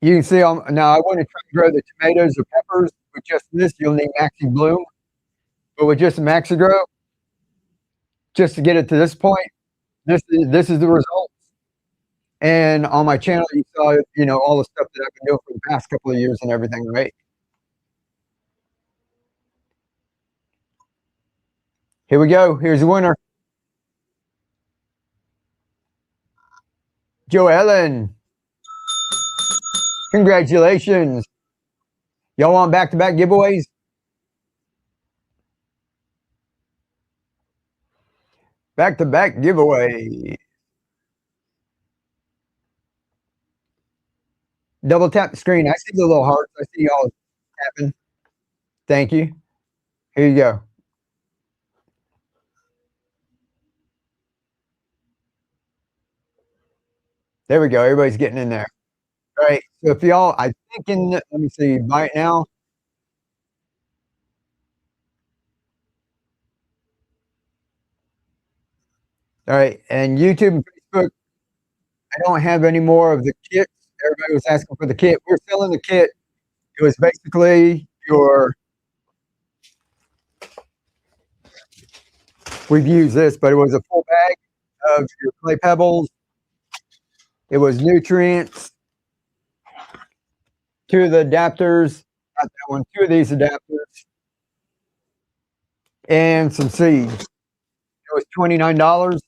You can see, now I want to try to grow the tomatoes or peppers. With just this, you'll need Maxi Bloom. But with just Maxi Grow, just to get it to this point, this is the results. And on my channel, you saw, you know, all the stuff that I've been doing for the past couple of years and everything, right? Here we go. Here's the winner. Joellen. Congratulations. Y'all want back-to-back giveaways? Back-to-back giveaway. Double tap the screen. I see the little hearts. I see y'all tapping. Thank you. Here you go. There we go. Everybody's getting in there. All right. So if y'all, I think let me see, right now. All right. And YouTube and Facebook, I don't have any more of the kits. Everybody was asking for the kit. We're selling the kit. It was basically we've used this, but it was a full bag of your clay pebbles. It was nutrients, 2 of the adapters, not that one, 2 of these adapters, and some seeds. It was $29.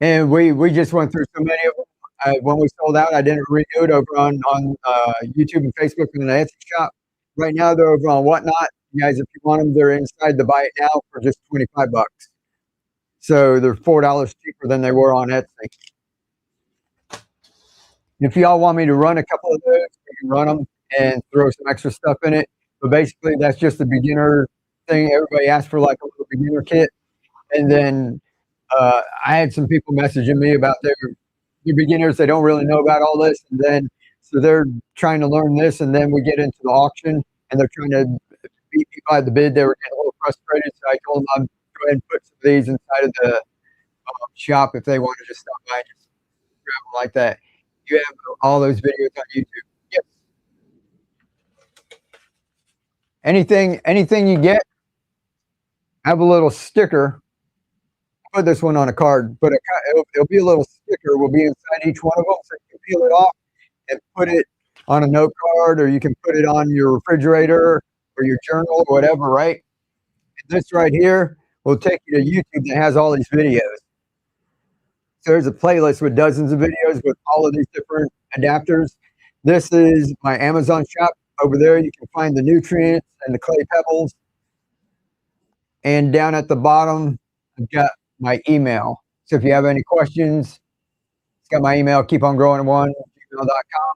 And we just went through so many of them. When we sold out, I didn't redo it over on YouTube and Facebook and the Etsy shop. Right now, they're over on Whatnot. You guys, if you want them, they're inside the Buy It Now for just 25 bucks. So they're $4 cheaper than they were on Etsy. If y'all want me to run a couple of those, we can run them and throw some extra stuff in it. But basically, that's just the beginner thing. Everybody asked for like a little beginner kit, and then I had some people messaging me about their beginners. They don't really know about all this, and then so they're trying to learn this, and then we get into the auction, and they're trying to beat me by the bid. They were getting a little frustrated, so I told them I'd go ahead and put some of these inside of the shop if they want to just stop by and just grab them like that. You have all those videos on YouTube. Yes. Anything you get, have a little sticker. Put this one on a card, but it'll be a little sticker. Will be inside each one of them, so you can peel it off and put it on a note card, or you can put it on your refrigerator or your journal or whatever, right? And this right here will take you to YouTube that has all these videos. So there's a playlist with dozens of videos with all of these different adapters. This is my Amazon shop. Over there, you can find the nutrients and the clay pebbles. And down at the bottom, I've got my email. So if you have any questions, it's got my email, keepongrowing1@gmail.com.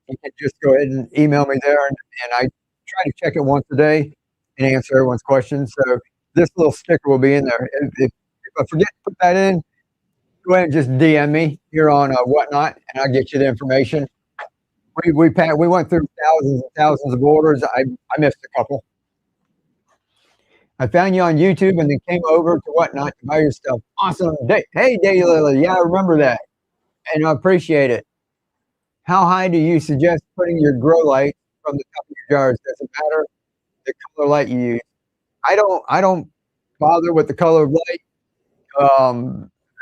You can just go ahead and email me there, and I try to check it once a day and answer everyone's questions. So this little sticker will be in there. If I forget to put that in, go ahead and just DM me here on Whatnot, and I'll get you the information. We went through thousands and thousands of orders. I missed a couple. I found you on YouTube and then came over to Whatnot to buy your stuff. Awesome. Hey, Daylily. Yeah, I remember that. And I appreciate it. How high do you suggest putting your grow light from the top of your jars? Does it matter the color light you use? I don't bother with the color of light.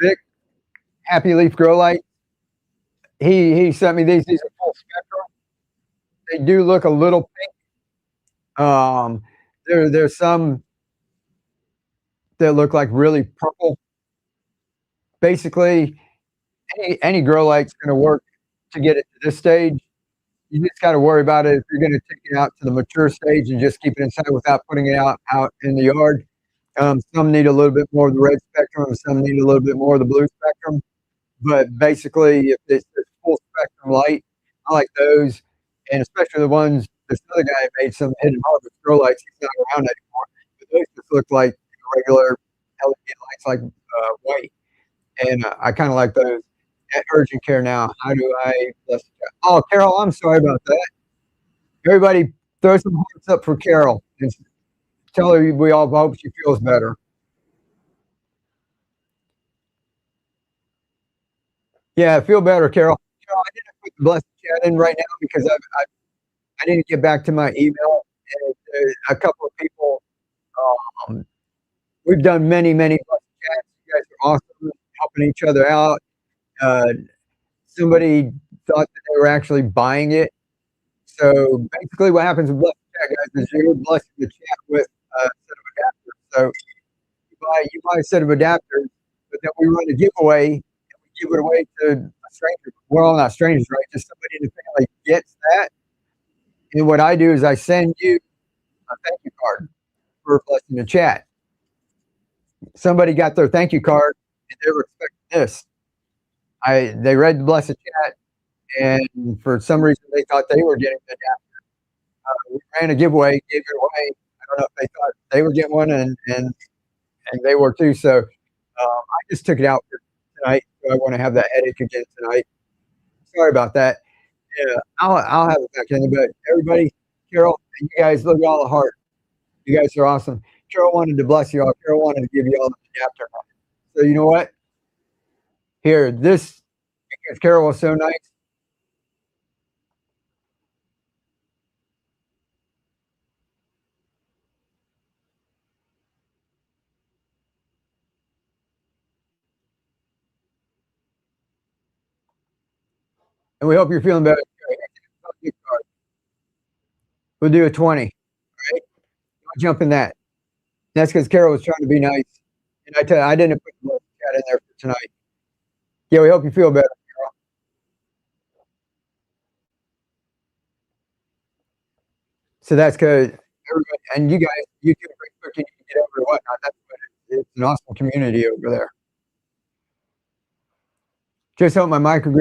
Vic, Happy Leaf Grow Light. He sent me these. These are full spectrum. They do look a little pink. There's some that look like really purple. Basically, any grow light's going to work to get it to this stage. You just got to worry about it if you're going to take it out to the mature stage and just keep it inside without putting it out in the yard. Some need a little bit more of the red spectrum, some need a little bit more of the blue spectrum. But basically, if it's full spectrum light, I like those, and especially the ones. This other guy made some hidden harvest grow lights. He's not around anymore, but those just look like regular LED lights, like white, and I kind of like those. At urgent care now. How do I bless the chat? Oh, Carol, I'm sorry about that. Everybody, throw some hearts up for Carol and tell her we all hope she feels better. Yeah, feel better, Carol. Carol, I didn't put the blessed chat in right now because I didn't get back to my email. And a couple of people, we've done many blessed chats. You guys are awesome, helping each other out. Somebody thought that they were actually buying it. So basically what happens with blessed chat, guys, is you're blessing the chat with a set of adapters. So you buy a set of adapters, but then we run a giveaway, and we give it away to a stranger. We're all not strangers, right? Just somebody in the family gets that. And what I do is I send you a thank you card for blessing the chat. Somebody got their thank you card, and they were expecting this. They read the blessed chat, and for some reason they thought they were getting the adapter. We ran a giveaway, gave it away. I don't know if they thought they were getting one, and they were too. So I just took it out for tonight. So I want to have that headache again tonight. Sorry about that. Yeah, I'll have it back in. But everybody, Carol, you guys, look at all the heart. You guys are awesome. Carol wanted to bless you all. Carol wanted to give you all the adapter. So you know what? Here, this, because Carol was so nice. And we hope you're feeling better. We'll do a 20. Right? I'll jump in that. That's because Carol was trying to be nice. And I tell you, I didn't put the chat in there for tonight. Yeah, we hope you feel better, Carol. So that's because everybody, and you guys, YouTube, Facebook, you can get over to Whatnot. That's what it's an awesome community over there. Just hope my microgreen.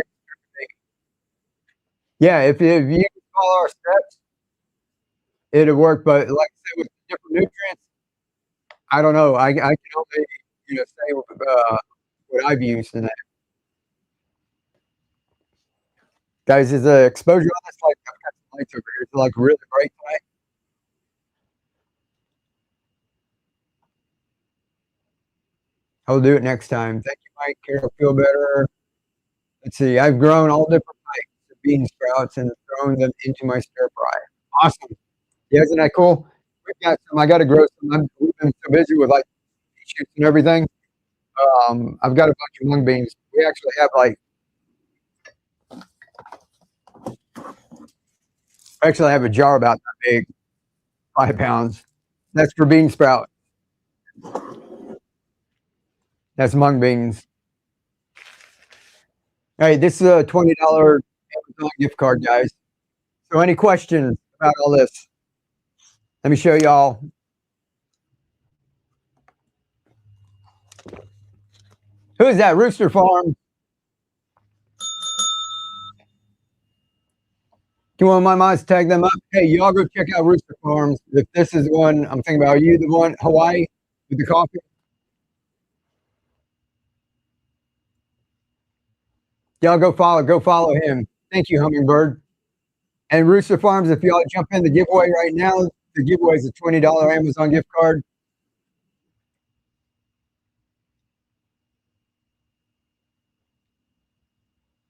Yeah, if you follow our steps, it'll work. But like I said, with different nutrients, I don't know. I can only say what I've used in that. Guys, is the exposure on this like I've got some lights over here? It's like really bright tonight. I'll do it next time. Thank you, Mike. Carol, feel better. Let's see. I've grown all different types of bean sprouts and thrown them into my stir fry. Awesome. Yeah, isn't that cool? We've got some. I got to grow some. We've been so busy with like shoots and everything. I've got a bunch of mung beans. We actually have a jar about that big, 5 pounds. That's for bean sprout. That's mung beans. Hey, this is a $20 Amazon gift card, guys. So any questions about all this? Let me show y'all. Who's that? Rooster Farm. Do you want my mods to tag them up? Hey, y'all go check out Rooster Farms. If this is the one I'm thinking about, are you the one, Hawaii, with the coffee? Y'all go follow him. Thank you, Hummingbird. And Rooster Farms, if y'all jump in the giveaway right now, the giveaway is a $20 Amazon gift card.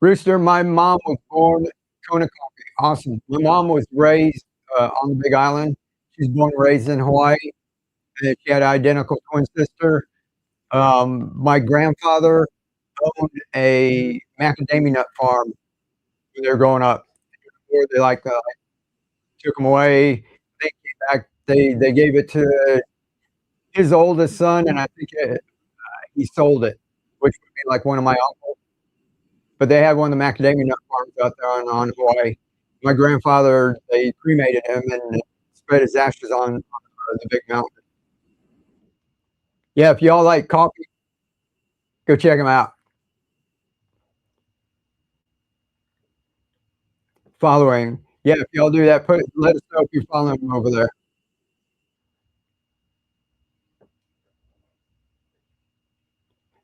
Rooster, my mom was born Kona Coffee. Awesome. My mom was raised on the Big Island. She's born and raised in Hawaii. And she had an identical twin sister. My grandfather owned a macadamia nut farm when they were growing up. Before they took them away, they came back. They gave it to his oldest son, and I think he sold it, which would be like one of my uncles. But they had one of the macadamia nut farms out there on Hawaii. My grandfather, they cremated him and spread his ashes on the big mountain. Yeah, if y'all like coffee, go check him out. Following. Yeah, if y'all do that, let us know if you're following him over there.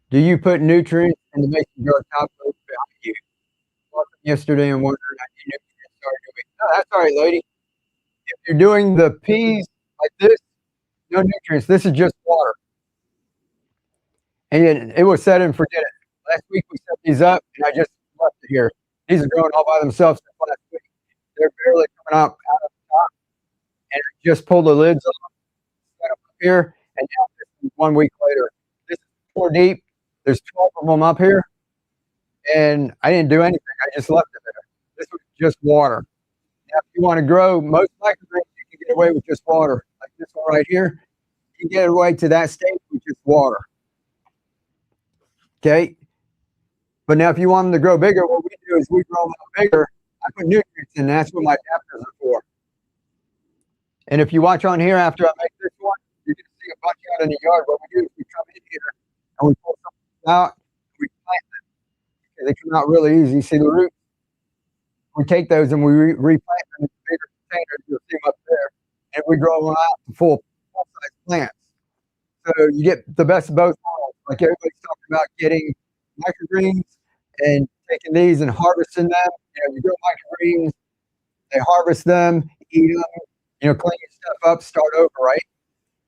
Do you put nutrients in the mason jar top behind you? Yesterday and wondering how you nutrients started doing. No, that's all right, lady. If you're doing the peas like this, no nutrients. This is just water. And it was set and forget it. Last week we set these up, and I just left it here. These are growing all by themselves since last week. They're barely coming out of the top, and I just pulled the lids off, set them up here, and now this is 1 week later. This is 4 deep. There's 12 of them up here, and I didn't do anything. I just left it there. This was just water. Now, if you want to grow most microgreens, you can get away with just water, like this one right here. You can get away to that stage with just water. Okay. But now if you want them to grow bigger, what we do is we grow them bigger. I put nutrients in. That's what my adapters are for. And if you watch on here after I make this one, you're going to see a bunch out in the yard. What we do is we come in here and we pull something out and we plant them. They come out really easy. See the roots? We take those and we replant them in bigger containers. You'll see them up there. And we grow them out to full-size plants. So you get the best of both worlds. Like everybody's talking about getting microgreens and taking these and harvesting them. You grow microgreens, they harvest them, eat them, clean your stuff up, start over, right?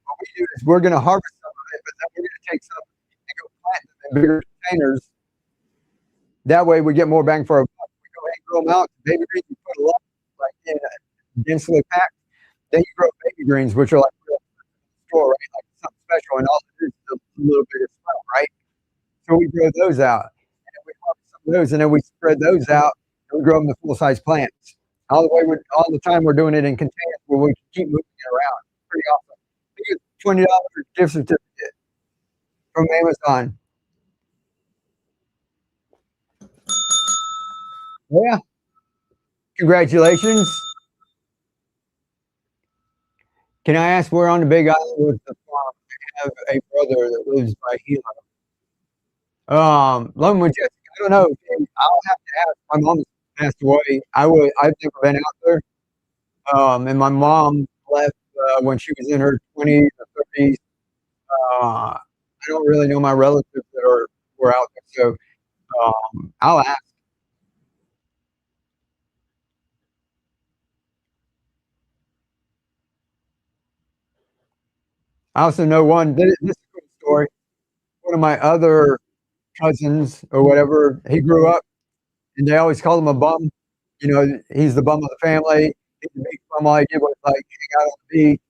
What we do is we're going to harvest some of it, but then we're going to take some and go plant them in bigger containers. That way we get more bang for our buck. We go ahead and grow them out. Baby greens, we put a lot like in densely packed. Then you grow baby greens, which are like real store, right? Like something special, and all it is a little bigger smell, right? So we grow those out, and we harvest some of those, and then we spread those out, and we grow them to full-size plants. All the time we're doing it in containers where we keep moving it around. Pretty awesome. We get $20 gift certificate from Amazon. Yeah. Congratulations. Can I ask where on the Big Island with the farm? I have a brother that lives by here. Lone with Jessica. I don't know. I'll have to ask. My mom passed away. I've never been out there. And my mom left when she was in her 20s or 30s. I don't really know my relatives that were out there, so I'll ask. I also know one. This is a good story. One of my other cousins or whatever, he grew up, and they always called him a bum. You know, he's the bum of the family. He's a big bum. All he did was like hang out on the beach,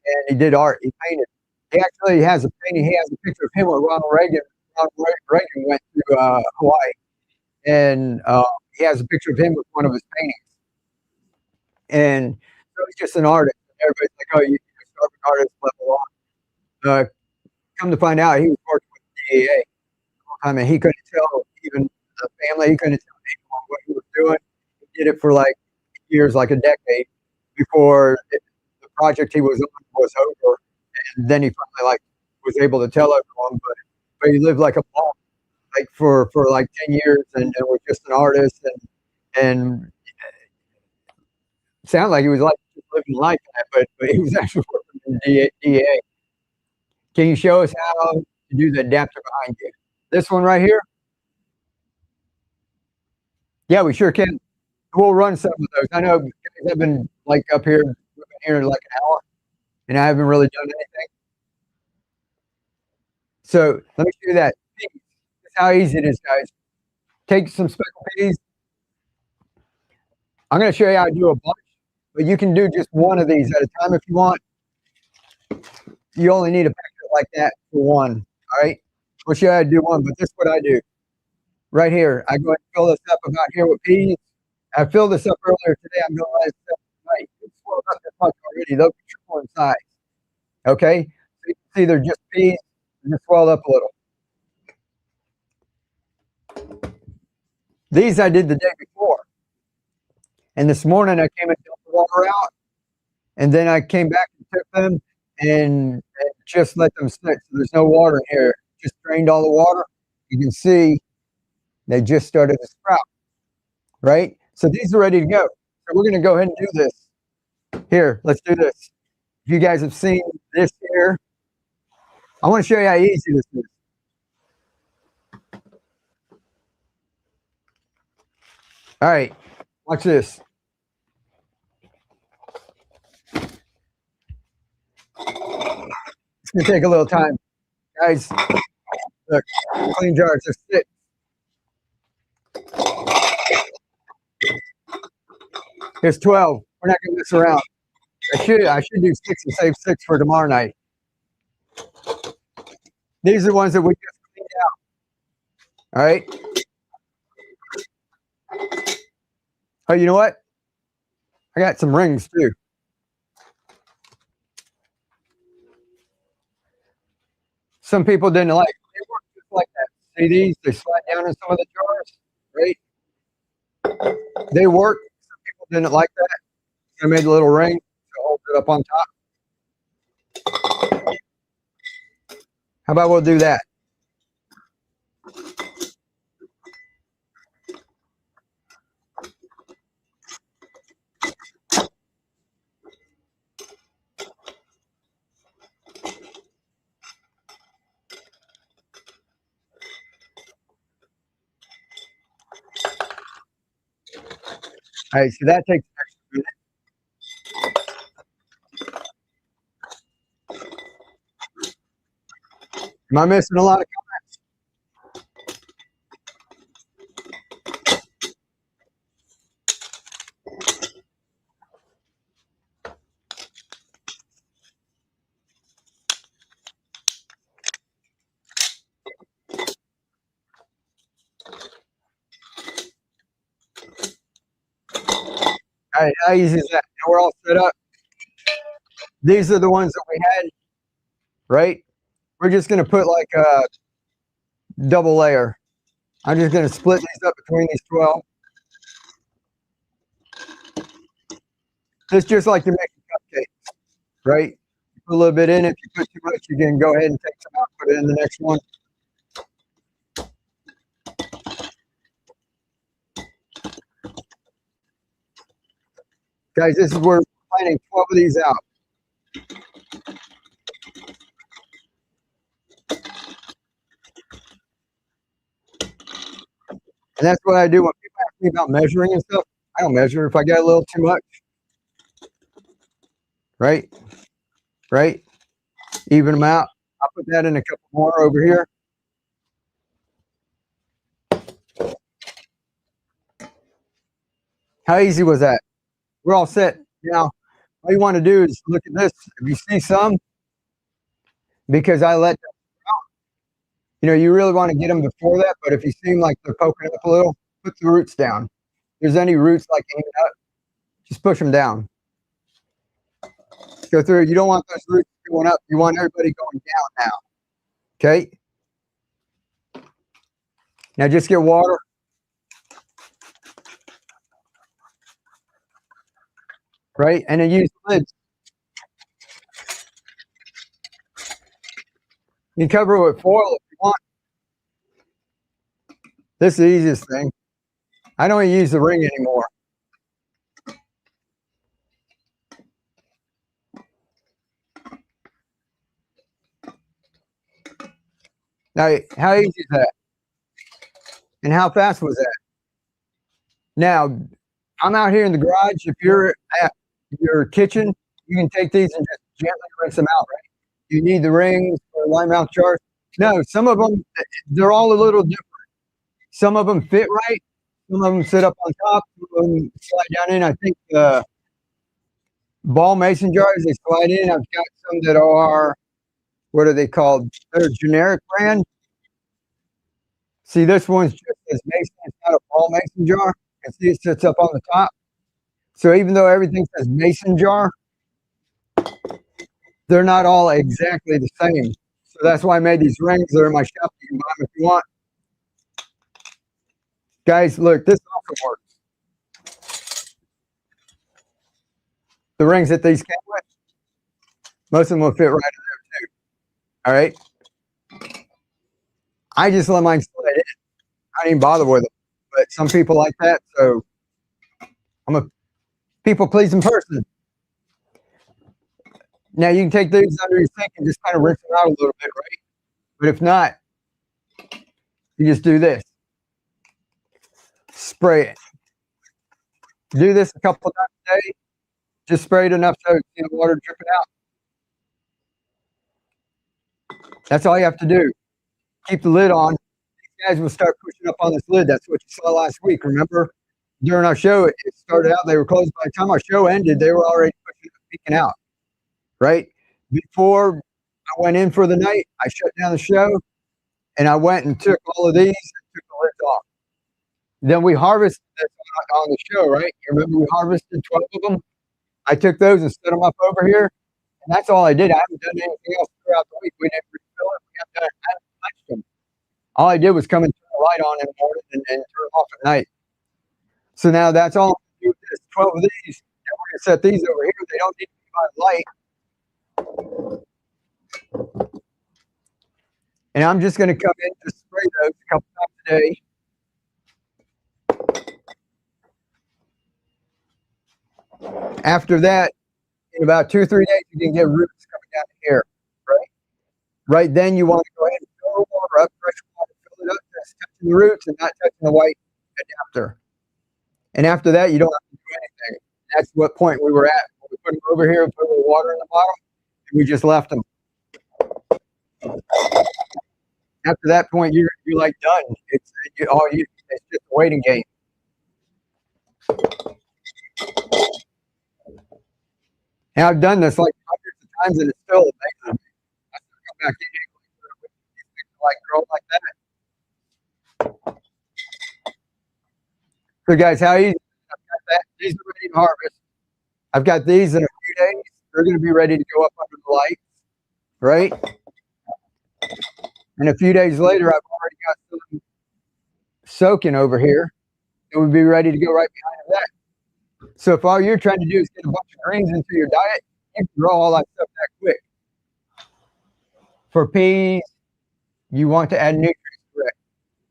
and he did art. He painted. He actually has a painting. He has a picture of him with Ronald Reagan. Reagan went to Hawaii, and he has a picture of him with one of his paintings. And so he's just an artist. Everybody's like, "Oh, you're a starving artist." Blah blah blah. Come to find out, he was working with the DEA. I mean, he couldn't tell even the family. He couldn't tell anyone what he was doing. He did it for like years, like a decade, before the project he was on was over. And then he finally like was able to tell everyone. But he lived like a monk, like for like 10 years, and was just an artist, and sounded like he was like just living life in that, but he was actually working in the DEA. Can you show us how to do the adapter behind you? This one right here? Yeah, we sure can. We'll run some of those. I know guys have been like up here, we've been here like an hour, and I haven't really done anything. So let me show you that. That's how easy it is, guys. Take some speckled peas. I'm going to show you how to do a bunch, but you can do just one of these at a time if you want. You only need a packet like that for one. All right. We'll show you how to do one, but this is what I do. Right here, I go ahead and fill this up about here with peas. I filled this up earlier today. I'm going to let it set tonight. It's swelled up this much already. They'll be triple in size. Okay. So you can see they're just peas. They're just swelled up a little. These I did the day before. And this morning I came and dumped the water out. And then I came back and took them and just let them sit. So there's no water in here. Just drained all the water. You can see they just started to sprout. Right? So these are ready to go. So we're going to go ahead and do this. Here, let's do this. If you guys have seen this here, I want to show you how easy this is. All right, watch this. It's going to take a little time. Guys, look, clean jars, just sit. Here's 12. We're not going to mess around. I should do 6 and save 6 for tomorrow night. These are the ones that we just cleaned out. All right. Oh, you know what? I got some rings too. Some people didn't like they work just like that. See these? They slide down in some of the jars, right? They work. Some people didn't like that. I made a little ring to hold it up on top. How about we'll do that? All right, so that takes an extra minute. Am I missing a lot of comments? All right, how easy is that? Now we're all set up. These are the ones that we had, right? We're just going to put like a double layer. I'm just going to split these up between these 12. It's just like you're making cupcakes, right? You put a little bit in. If you put too much, you can go ahead and take some out, put it in the next one. Guys, this is where we're planting 12 of these out. And that's what I do when people ask me about measuring and stuff. I don't measure if I got a little too much. Right? Right? Even them out. I'll put that in a couple more over here. How easy was that? We're all set. Now, all you want to do is look at this. If you see some, because I let them out, you know, you really want to get them before that, but if you seem like they're poking up a little, put the roots down. If there's any roots like hanging up, just push them down. Go through. You don't want those roots going up. You want everybody going down now. Okay? Now just get water. Right? And then use lids. You can cover it with foil if you want. This is the easiest thing. I don't use the ring anymore. Now, how easy is that? And how fast was that? Now, I'm out here in the garage. If you're at your kitchen, you can take these and just gently rinse them out, right? You need the rings or limeout jars. No, some of them, they're all a little different. Some of them fit right. Some of them sit up on top. Some of them slide down in. I think ball mason jars, they slide in. I've got some that are, what are they called? They're generic brand. See, this one's just as mason. It's not a ball mason jar. And see, it sits up on the top. So even though everything says mason jar, they're not all exactly the same. So that's why I made these rings. They're in my shop. You can buy them if you want. Guys, look, this also works. The rings that these came with, most of them will fit right in there too. All right. I just let mine slide in. I didn't bother with them. But some people like that, so I'm a people-pleasing person. Now you can take these under your sink and just kind of rinse them out a little bit, right? But if not, you just do this. Spray it. Do this a couple of times a day. Just spray it enough so you see the water dripping out. That's all you have to do. Keep the lid on. These guys will start pushing up on this lid. That's what you saw last week. Remember, during our show, it started out, they were closed. By the time our show ended, they were already pushing up, peeking out. Right? Before I went in for the night, I shut down the show, and I went and took all of these and took the lids off. Then we harvested this on the show, right? You remember we harvested 12 of them? I took those and set them up over here, and that's all I did. I haven't done anything else throughout the week. We didn't refill it. We haven't done it. I haven't touched them. All I did was come and turn the light on in the morning and turn them off at night. So now that's all I'm going to do with this. 12 of these, and we're going to set these over here. They don't need to be by light. And I'm just going to come in and spray those a couple times a day. After that, in about 2 or 3 days, you can get roots coming down here, right? Right then, you want to go ahead and fill the water up, fresh water, fill it up, just touching the roots and not touching the white adapter. And after that, you don't have to do anything. That's what point we were at. We put them over here and put a little water in the bottom, and we just left them. After that point, you're like done. It's just a waiting game. And I've done this like hundreds of times, and it's still amazing. I still come back in like grow like that. So guys, how easy? I've got that. These are ready to harvest. I've got these in a few days. They're going to be ready to go up under the lights, right? And a few days later, I've already got some soaking over here. It would be ready to go right behind that. So if all you're trying to do is get a bunch of greens into your diet, you can grow all that stuff that quick. For peas, you want to add nutrients to it.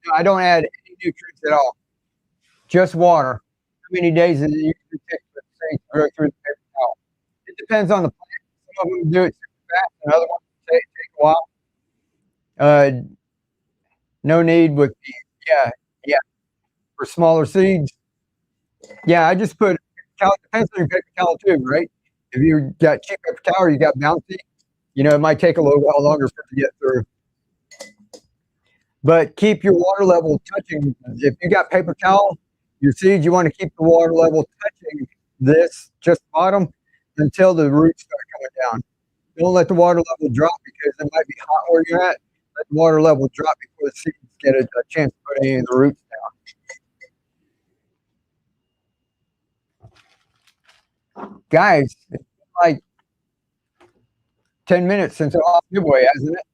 No, I don't add any nutrients at all. Just water. How many days does it usually take for the thing to grow through the paper towel? It depends on the plant. Some of them do it super fast, and other ones take a while. No need with peas. Yeah. for smaller seeds. Yeah, I just put towel, depends on your paper towel too, right? If you got cheap paper towel or you got bouncy, you know, it might take a little while longer for it to get through. But keep your water level touching. If you got paper towel, your seeds, you want to keep the water level touching this, just bottom, until the roots start coming down. Don't let the water level drop because it might be hot where you're at. Let the water level drop before the seeds get a chance to put any of the roots down. Guys, it's like 10 minutes since our last giveaway, hasn't it?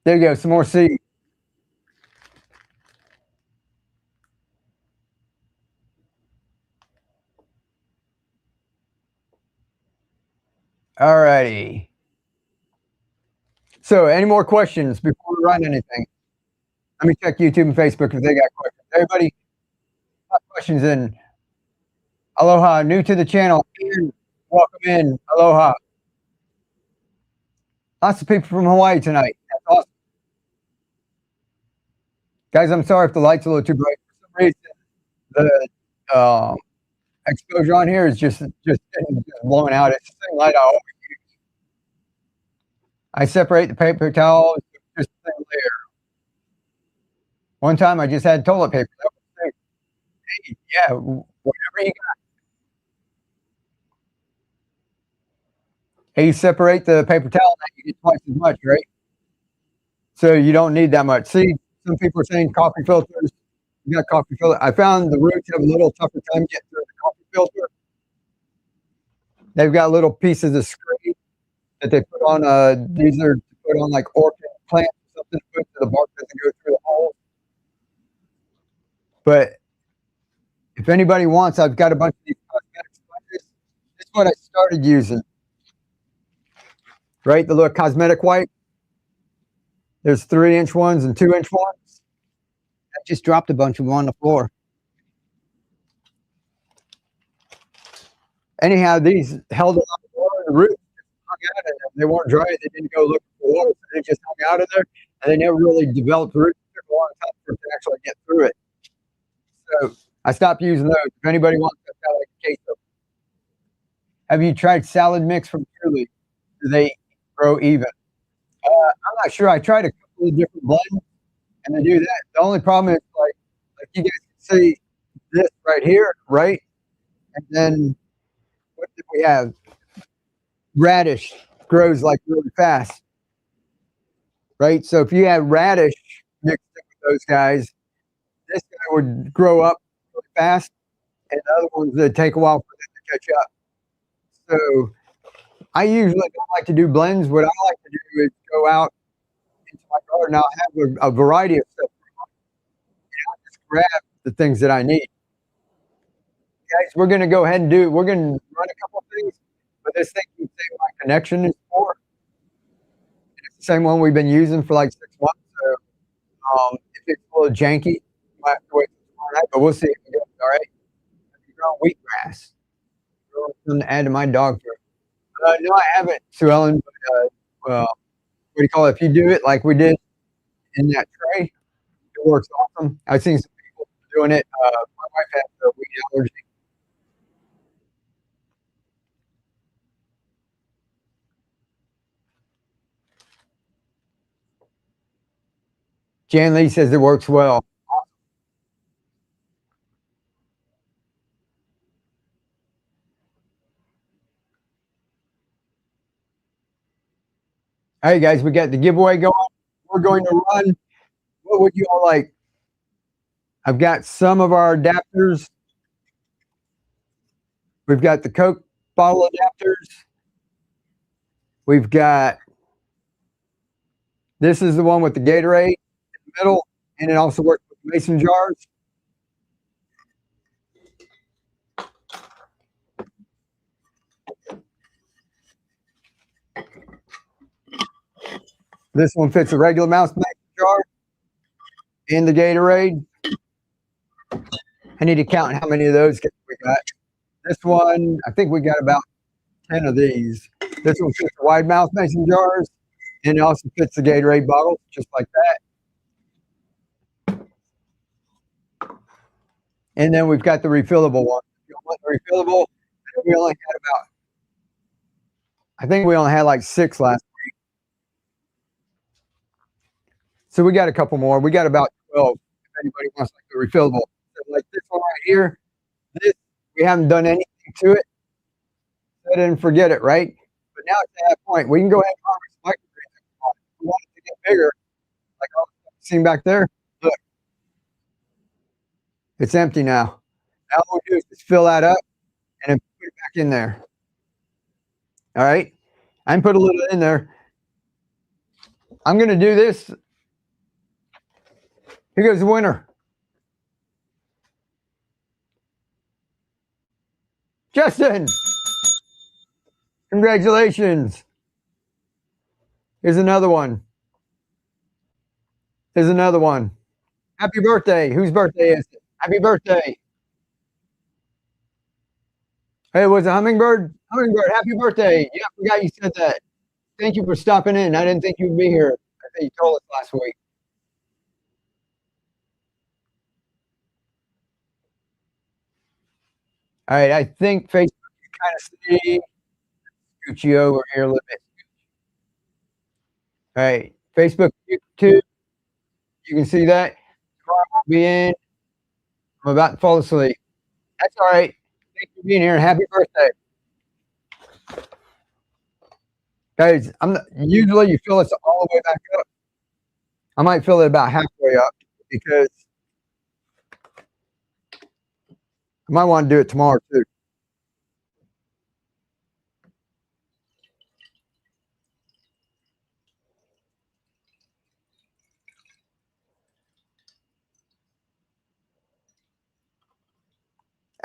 There you go, some more seeds. All righty. So, any more questions before we run anything? Let me check YouTube and Facebook if they got questions. Everybody got questions in. Aloha, new to the channel. Ian, welcome in. Aloha. Lots of people from Hawaii tonight. That's awesome. Guys, I'm sorry if the light's a little too bright. For some reason, the exposure on here is just blowing out. It's the same light I always use. I separate the paper towels, just the same layer. One time I just had toilet paper. That was hey, yeah, whatever you got. Hey, you separate the paper towel, now you get twice as much, right? So you don't need that much. See, some people are saying coffee filters. You got coffee filter. I found the roots have a little tougher time getting through the coffee filter. They've got little pieces of screen that they put on. These are put on like orchid plants or something to put so the bark doesn't go through the hole. But if anybody wants, I've got a bunch of these cosmetic sponges. This is what I started using. Right, the little cosmetic wipe. There's 3-inch ones and 2-inch ones. I just dropped a bunch of them on the floor. Anyhow, these held a lot of water in the roots. Hung out in there. They weren't dry. They didn't go looking for water. So they just hung out in there, and they never really developed roots. It took a long time for it to actually get through it. So I stopped using those. If anybody wants, I've got like a case of them. Have you tried salad mix from Truly? Do they grow even? I'm not sure. I tried a couple of different blends, and they do that. The only problem is like you guys can see this right here, right? And then what did we have? Radish grows like really fast, right? So if you have radish mixed in with those guys, this guy would grow up really fast, and the other ones would take a while for them to catch up. So I usually don't like to do blends. What I like to do is go out into my garden. I'll have a variety of stuff. I'll just grab the things that I need. Guys, we're going to go ahead and we're going to run a couple of things, but this thing can say my connection is for. It's the same one we've been using for like 6 months. So if it's a little janky, you might have to wait for that, but we'll see if it goes all right. I've grown wheatgrass. Something to add to my dog food. No, I haven't, Sue Ellen, but well, what do you call it? If you do it like we did in that tray, it works awesome. I've seen some people doing it. My wife has a wheat allergy. Jan Lee says it works well. All right, guys, we got the giveaway going. We're going to run. What would you all like? I've got some of our adapters. We've got the Coke bottle adapters. We've got, this is the one with the Gatorade in the middle, and it also works with mason jars. This one fits a regular mouse mason jar and the Gatorade. I need to count how many of those we got. This one, I think we got about 10 of these. This one fits the wide mouth mason jars, and it also fits the Gatorade bottles, just like that. And then we've got the refillable one. If you want the refillable, we only had about, I think we only had like 6 last week. So we got a couple more. We got about 12 if anybody wants like the refillable. So like this one right here, this, we haven't done anything to it. Set it and forget it, right? But now it's at that point. We can go ahead and harvest microgreens if we want. If we want it to get bigger, like all the stuff seen back there, look. It's empty now. Now all we do is just fill that up and then put it back in there. All right? I can put a little in there. I'm going to do this. Here goes the winner. Justin! Congratulations. Here's another one. Here's another one. Happy birthday. Whose birthday is it? Happy birthday. Hey, was a hummingbird? Hummingbird, happy birthday. Yeah, I forgot you said that. Thank you for stopping in. I didn't think you'd be here. I think you told us last week. All right, I think Facebook you kind of see. Scoot you over here a little bit. All right, Facebook too. You can see that. Tomorrow will be in. I'm about to fall asleep. That's all right. Thanks for being here. Happy birthday. Guys, usually you fill this all the way back up. I might fill it about halfway up because I might want to do it tomorrow too.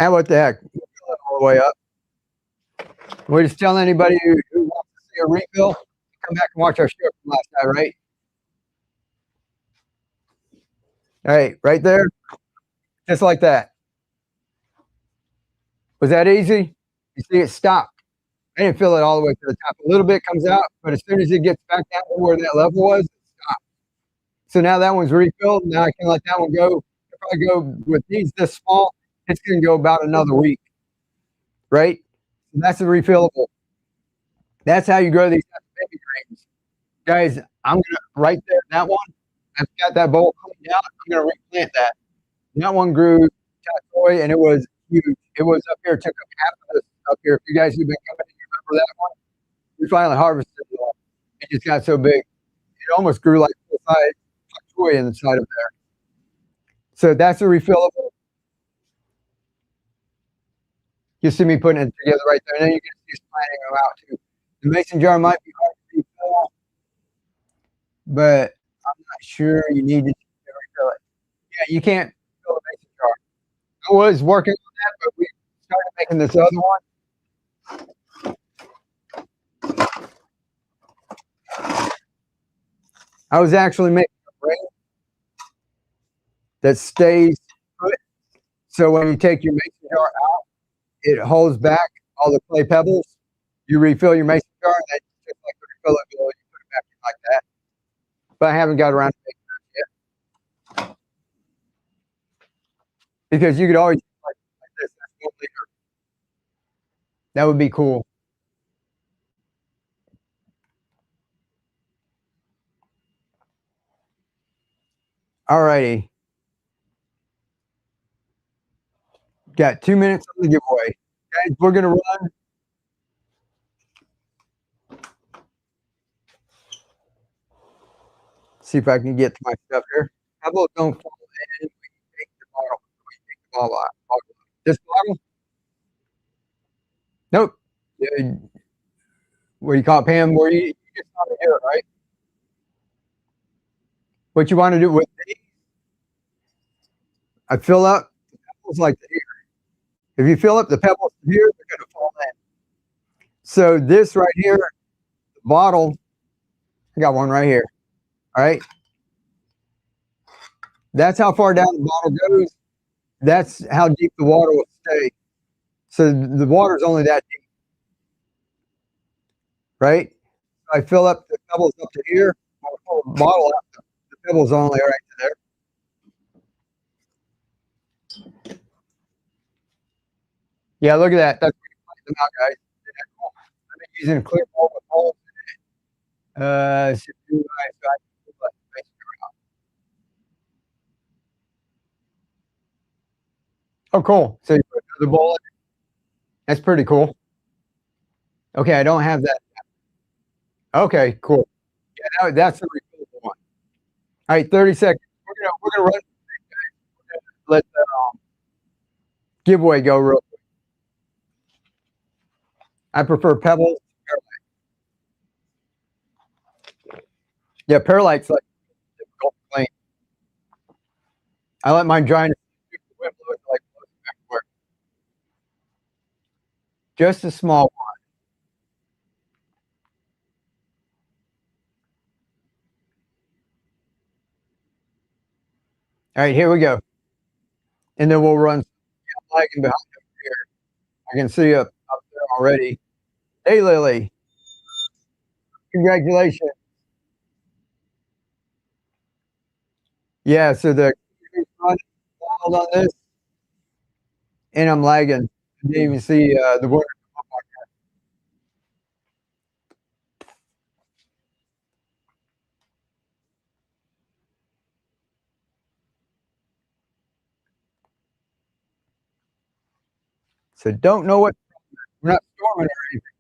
And what the heck? We'll fill it all the way up. We're just telling anybody who wants to see a refill, come back and watch our show from last night, right? All right, right there. Just like that. Was that easy? You see it stopped. I didn't fill it all the way to the top. A little bit comes out, but as soon as it gets back down to where that level was, it stopped. So now that one's refilled. Now I can let that one go. If I go with these this small, it's going to go about another week, right? So that's a refillable. That's how you grow these baby greens. Guys, I'm going to, right there, that one, I've got that bowl cleaned out. I'm going to replant that. That one grew toy, and it was huge. It was up here, took up half of this up here. If you guys have been coming, you remember that one? We finally harvested it all. It just got so big. It almost grew like full size toy inside of there. So that's a refillable. You see me putting it together right there. And then you can see planting them out too. The mason jar might be hard to refill, but I'm not sure you need to refill it. Yeah, you can't fill a mason jar. I was working on that, but we started making this other one. I was actually making a ring that stays put. So when you take your mason jar out, it holds back all the clay pebbles. You refill your mason jar, and then just like the refillable, you put it back in like that. But I haven't got around to making that yet. Because you could always like this. That's 1 liter. That would be cool. All righty. Got 2 minutes on the giveaway. Guys, we're going to run. See if I can get to my stuff here. Pebbles don't fall in. We can take the bottle. We can take the bottle out. This bottle? Nope. What do you call it, Pam? Where you just want to do it, right? What you want to do with these, I fill up the pebbles like here. If you fill up the pebbles here, they're going to fall in. So this right here, the bottle, I got one right here. All right. That's how far down the bottle goes. That's how deep the water will stay. So the water's only that deep. right? I fill up the pebbles up to here. I'll pull the bottle out. The pebbles only right to there. Yeah, look at that. That's pretty plant them out, guys. Isn't that cool? I've been using a clear bowl with holes in it. So oh, cool. So you put another bowl in it. That's pretty cool. Okay, I don't have that. Okay, cool. Yeah, that's the refillable one. All right, 30 seconds. We're gonna run. Let the giveaway go real quick. I prefer pebbles. Yeah, perlite's like difficult to clean. I let mine dry in the wind blow it like backward. Just a small one. All right, here we go. And then we'll run lagging behind up here. I can see up there already. Hey, Lily. Congratulations. Yeah, so the running wild on this, and I'm lagging. I didn't even see the water come up on here. So don't know what. We're not storming or anything.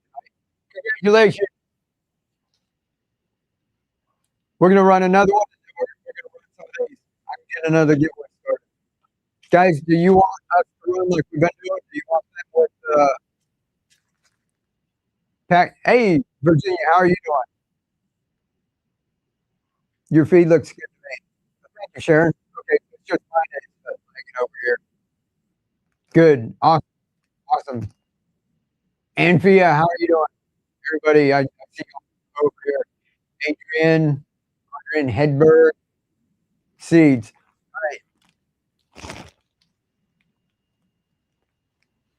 Congratulations. We're gonna run another one. We're gonna run some of these. I can get another giveaway started. Guys, do you want us to run like we've been doing? Do you want that with pack? Hey, Virginia, how are you doing? Your feed looks good to me. Thank you, Sharon. Okay, it's just mine hanging over here. Good. Awesome. Awesome. Anfia, how are you doing? Everybody, I see you over here. Adrian Hedberg, Seeds. All right.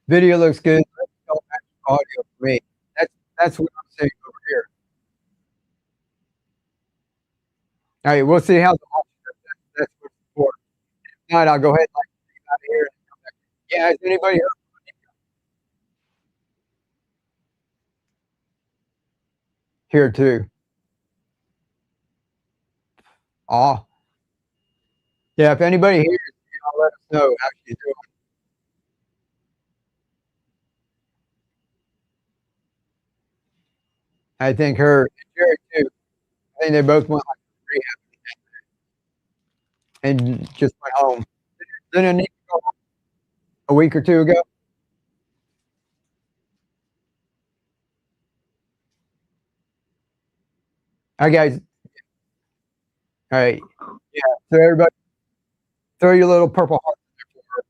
Video looks good. Don't match audio for me. That's what I'm saying over here. All right, we'll see how the that's what's for. If not, I'll go ahead and out of here. Yeah, is anybody here too? Oh, yeah. If anybody here, let us know how she's doing. I think her and Jerry too. I think they both went like rehab and just went home. Didn't Nick go home a week or two ago? All right, guys. All right. Yeah. So everybody, throw your little purple heart in there for her,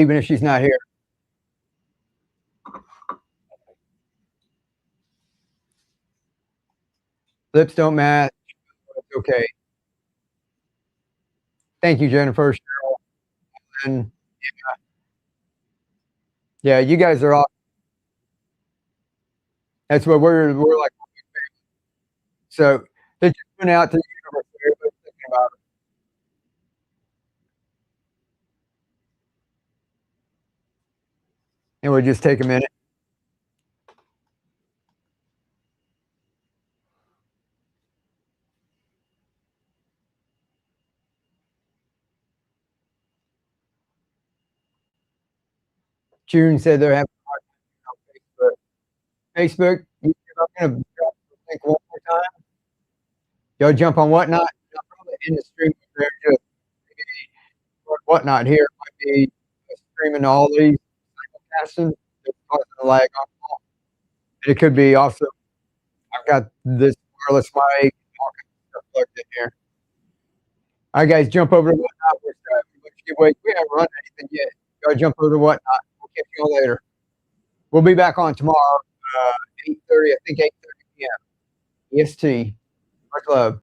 even if she's not here. Lips don't match. It's okay. Thank you, Jennifer. Cheryl, and yeah, you guys are all. That's what we're like. So it just went out to the universe. Everybody's thinking about it. And we'll just take a minute. June said they're having a hard time on Facebook. I'm going to drop the link one more time. Y'all jump on Whatnot. Y'all probably in the stream there. Just Whatnot here might be streaming all these simulcasting. Just causing a lag on all. And it could be also, I've got this wireless mic, all kinds of stuff plugged in here. All right, guys, jump over to Whatnot. We haven't run anything yet. Y'all jump over to Whatnot. We'll catch y'all later. We'll be back on tomorrow, 8:30, I think 8:30 p.m. EST. Much love.